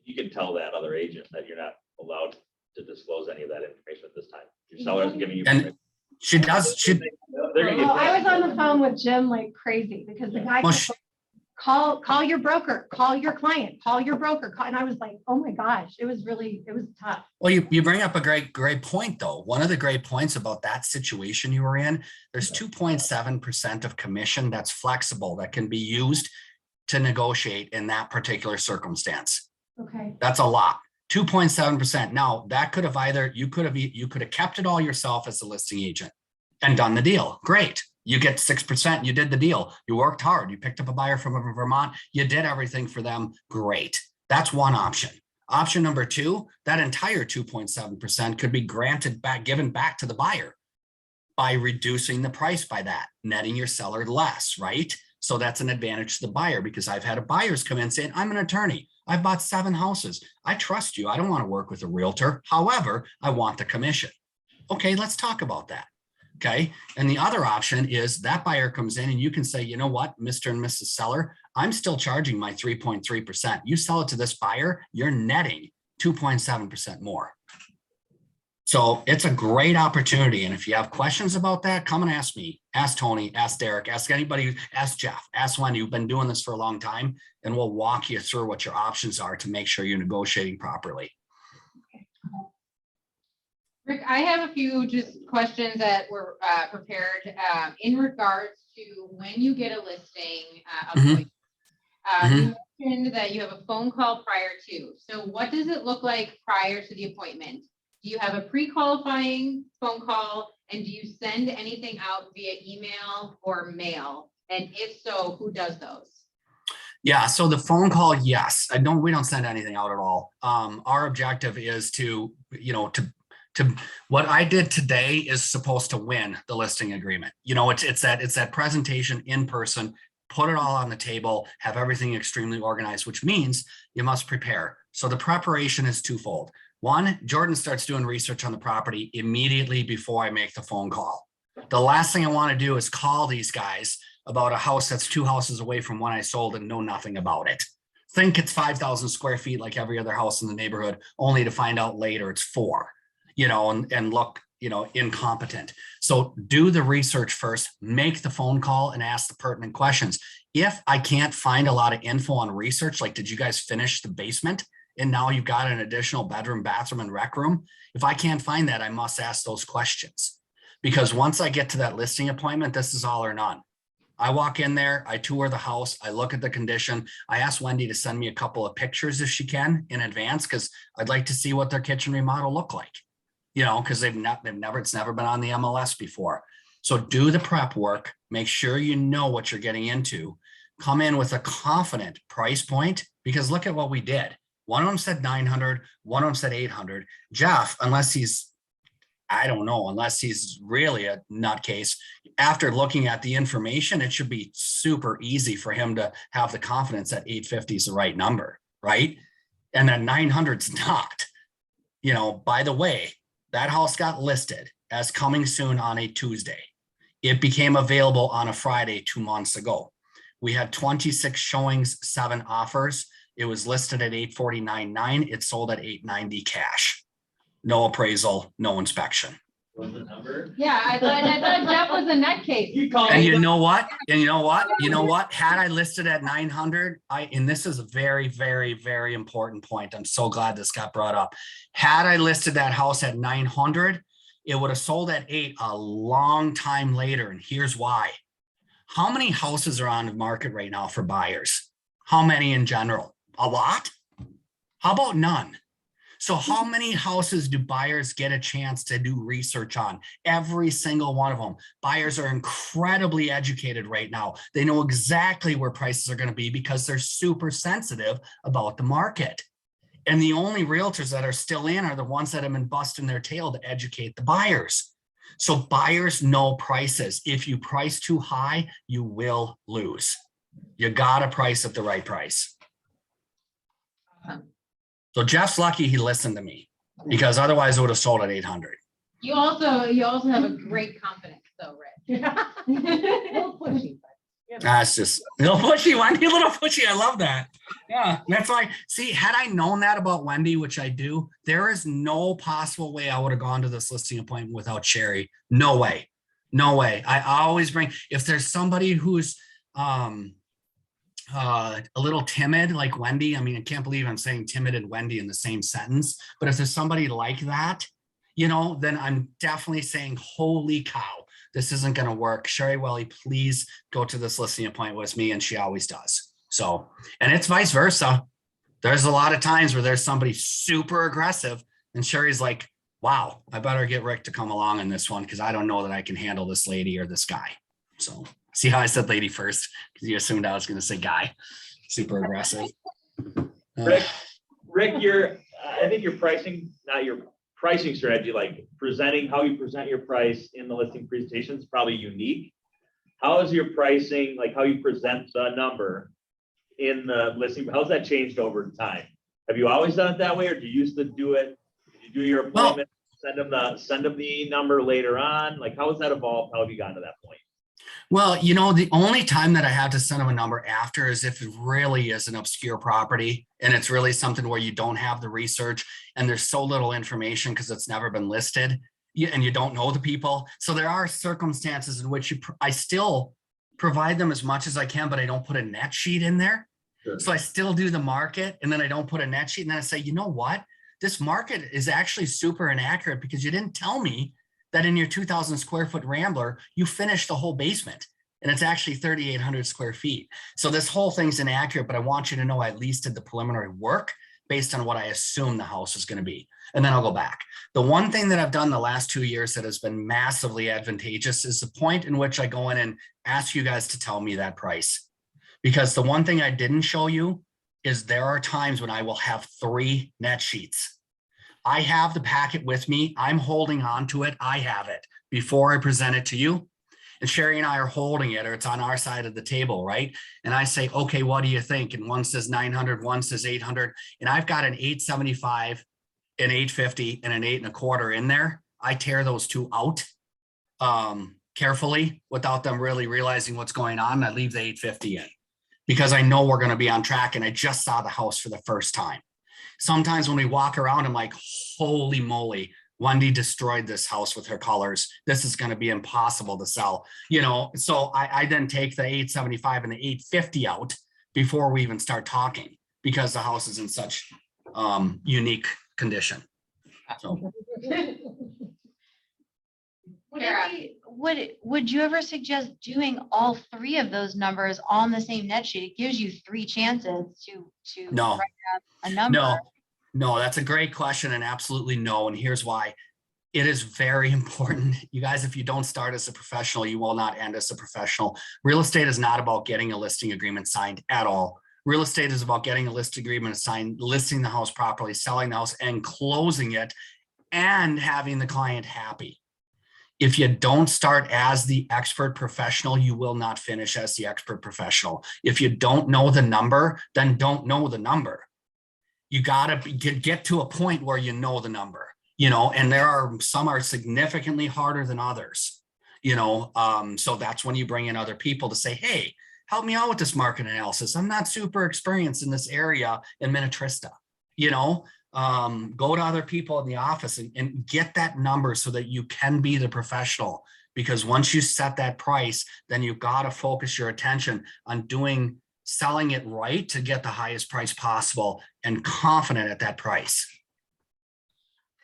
You can tell that other agent that you're not allowed to disclose any of that information at this time. Your seller is giving you.
And she does,
They're gonna
Well,
get-
I was on the phone with Jim like crazy because the guy
Well,
kept call your broker, call your client, call your broker. And I was like, oh my gosh, it was tough.
well, you bring up a great point though. One of the great points about that situation you were in, there's 2.7% of commission that's flexible, that can be used to negotiate in that particular circumstance.
Okay.
That's a lot. 2.7%. Now that could have you could have kept it all yourself as a listing agent and done the deal. Great. You get 6%. You did the deal. You worked hard. You picked up a buyer from Vermont. You did everything for them. Great. That's one option. Option number two, that entire 2.7% could be given back to the buyer by reducing the price by that, netting your seller less, right? So that's an advantage to the buyer, because I've had buyers come in saying, I'm an attorney. I've bought 7 houses. I trust you. I don't want to work with a realtor. However, I want the commission. Okay, let's talk about that. Okay. And the other option is that buyer comes in and you can say, you know what, Mr. and Mrs. Seller, I'm still charging my 3.3%. You sell it to this buyer, you're netting 2.7% more. So it's a great opportunity. And if you have questions about that, come and ask me, ask Tony, ask Derek, ask anybody, ask Jeff, ask Wendy. You've been doing this for a long time, and we'll walk you through what your options are to make sure you're negotiating properly.
Rick, I have a few just questions that were prepared in regards to when you get a listing appointment. You mentioned that you have a phone call prior to. So what does it look like prior to the appointment? Do you have a pre-qualifying phone call, and do you send anything out via email or mail? And if so, who does those?
Yeah, so the phone call, yes. We don't send anything out at all. Our objective is to what I did today is supposed to win the listing agreement. It's that presentation in person put it all on the table, have everything extremely organized, which means you must prepare. So the preparation is twofold. One, Jordan starts doing research on the property immediately before I make the phone call. The last thing I want to do is call these guys about a house that's 2 houses away from one I sold and know nothing about it. Think it's 5,000 square feet like every other house in the neighborhood, only to find out later it's 4, and look, incompetent. So do the research first, make the phone call and ask the pertinent questions. If I can't find a lot of info on research, like, did you guys finish the basement? And now you've got an additional bedroom, bathroom, and rec room. If I can't find that, I must ask those questions. Because once I get to that listing appointment, this is all or none. I walk in there, I tour the house, I look at the condition. I asked Wendy to send me a couple of pictures if she can in advance, because I'd like to see what their kitchen remodel look like. Because it's never been on the MLS before. So do the prep work, make sure you know what you're getting into. Come in with a confident price point, because look at what we did. One of them said 900, one of them said 800. Jeff, unless he's really a nutcase, after looking at the information, it should be super easy for him to have the confidence that 850 is the right number, right? And that 900 is not. By the way, that house got listed as coming soon on a Tuesday. It became available on a Friday 2 months ago. We had 26 showings, 7 offers. It was listed at 849.9. It sold at 890 cash. No appraisal, no inspection.
What's the number?
Yeah, I thought Jeff was a nutcase.
And you know what? Had I listed at 900, and this is a very, very, very important point. I'm so glad this got brought up. Had I listed that house at 900, it would have sold at 8 a long time later. And here's why. How many houses are on the market right now for buyers? How many in general? A lot? How about none? So how many houses do buyers get a chance to do research on? Every single one of them. Buyers are incredibly educated right now. They know exactly where prices are going to be because they're super sensitive about the market. And the only realtors that are still in are the ones that have been busting their tail to educate the buyers. So buyers know prices. If you price too high, you will lose. You got to price at the right price. So Jeff's lucky he listened to me, because otherwise it would have sold at 800.
You also have a great confidence though, Rick. A little pushy, but.
That's just a little pushy, Wendy, a little pushy. I love that. Yeah, that's why. See, had I known that about Wendy, which I do, there is no possible way I would have gone to this listing appointment without Sherry. No way. No way. I always bring, if there's somebody who's a little timid like Wendy. I mean, I can't believe I'm saying timid and Wendy in the same sentence, but if there's somebody like that, then I'm definitely saying, holy cow, this isn't going to work. Sherry Welly, please go to this listing appointment with me. And she always does. So, and it's vice versa. There's a lot of times where there's somebody super aggressive and Sherry's like, wow, I better get Rick to come along in this one, because I don't know that I can handle this lady or this guy. So see how I said lady first, because you assumed I was going to say guy. Super aggressive.
Rick, I think your pricing, not your pricing strategy, like how you present your price in the listing presentation is probably unique. How is your pricing, like how you present the number in the listing, how's that changed over time? Have you always done it that way, or do you used to do it? Did you do your appointment, send them the number later on? Like, how has that evolved? How have you gotten to that point?
Well, the only time that I have to send them a number after is if it really is an obscure property and it's really something where you don't have the research and there's so little information because it's never been listed and you don't know the people. So there are circumstances in which I still provide them as much as I can, but I don't put a net sheet in there. Sure. So I still do the market and then I don't put a net sheet, and then I say, you know what? This market is actually super inaccurate because you didn't tell me that in your 2,000 square foot Rambler, you finished the whole basement and it's actually 3,800 square feet. So this whole thing's inaccurate, but I want you to know I at least did the preliminary work based on what I assume the house is going to be. And then I'll go back. The one thing that I've done the last 2 years that has been massively advantageous is the point in which I go in and ask you guys to tell me that price. Because the one thing I didn't show you is there are times when I will have 3 net sheets. I have the packet with me. I'm holding on to it. I have it before I present it to you. And Sherry and I are holding it, or it's on our side of the table, right? And I say, okay, what do you think? And one says 900, one says 800, and I've got an 875, an 850, and an 8.25 in there. I tear those two out carefully without them really realizing what's going on. I leave the 850 in because I know we're going to be on track, and I just saw the house for the first time. Sometimes when we walk around, I'm like, holy moly, Wendy destroyed this house with her colors. This is going to be impossible to sell, you know? So I then take the 875 and the 850 out before we even start talking, because the house is in such unique condition. So.
Kara.
Would you ever suggest doing all three of those numbers on the same net sheet? It gives you three chances to
No.
write up a number.
No, that's a great question, and absolutely no. And here's why. It is very important. You guys, if you don't start as a professional, you will not end as a professional. Real estate is not about getting a listing agreement signed at all. Real estate is about getting a listing agreement signed, listing the house properly, selling the house, and closing it, and having the client happy. If you don't start as the expert professional, you will not finish as the expert professional. If you don't know the number, then don't know the number. You gotta get to a point where you know the number, you know, and some are significantly harder than others, you know. So that's when you bring in other people to say, hey, help me out with this market analysis. I'm not super experienced in this area in Minnetrista, you know. Go to other people in the office and get that number so that you can be the professional, because once you set that price, then you've got to focus your attention on selling it right to get the highest price possible and confident at that price.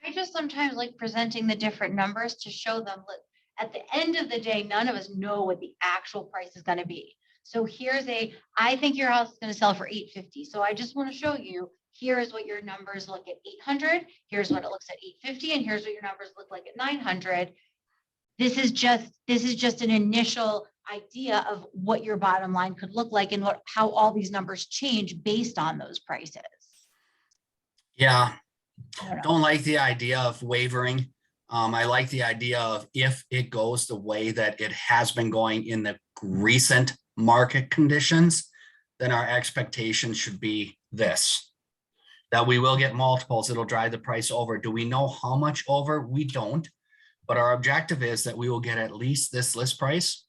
I just sometimes like presenting the different numbers to show them that at the end of the day, none of us know what the actual price is going to be. So I think your house is going to sell for 850. So I just want to show you, here's what your numbers look at 800. Here's what it looks at 850. And here's what your numbers look like at 900. This is just an initial idea of what your bottom line could look like and how all these numbers change based on those prices.
Yeah, don't like the idea of wavering. I like the idea of, if it goes the way that it has been going in the recent market conditions, then our expectation should be this, that we will get multiples. It'll drive the price over. Do we know how much over? We don't, but our objective is that we will get at least this list price.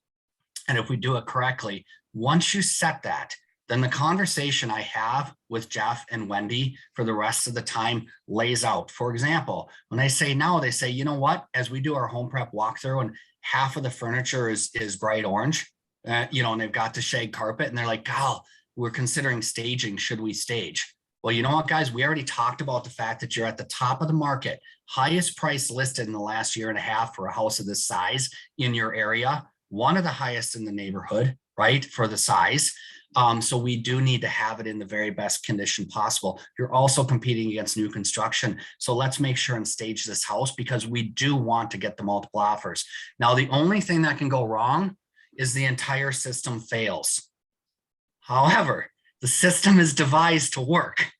And if we do it correctly, once you set that, then the conversation I have with Jeff and Wendy for the rest of the time lays out. For example, when I say now, they say, you know what, as we do our home prep walkthrough and half of the furniture is bright orange, you know, and they've got the shag carpet, and they're like, "Gal, we're considering staging. Should we stage?" Well, you know what, guys, we already talked about the fact that you're at the top of the market, highest price listed in the last year and a half for a house of this size in your area, one of the highest in the neighborhood, right, for the size. So we do need to have it in the very best condition possible. You're also competing against new construction. So let's make sure and stage this house, because we do want to get the multiple offers. Now, the only thing that can go wrong is the entire system fails. However, the system is devised to work.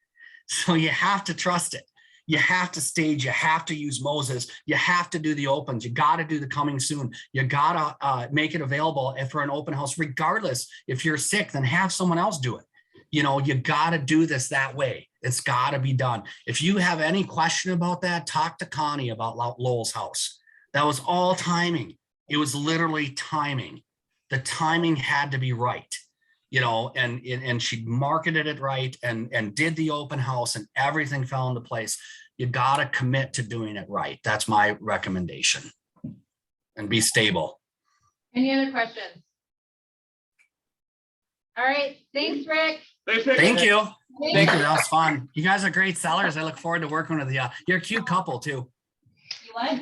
So you have to trust it. You have to stage, you have to use Moses, you have to do the opens, you got to do the coming soon, you got to make it available for an open house. Regardless, if you're sick, then have someone else do it. You know, you got to do this that way. It's got to be done. If you have any question about that, talk to Connie about Lowell's house. That was all timing. It was literally timing. The timing had to be right. You know, and she marketed it right and did the open house, and everything fell into place. You got to commit to doing it right. That's my recommendation. And be stable.
Any other questions? All right, thanks, Rick.
Thanks, Rick.
Thank you. Thank you. That was fun. You guys are great sellers. I look forward to working with you. You're a cute couple too.
You what?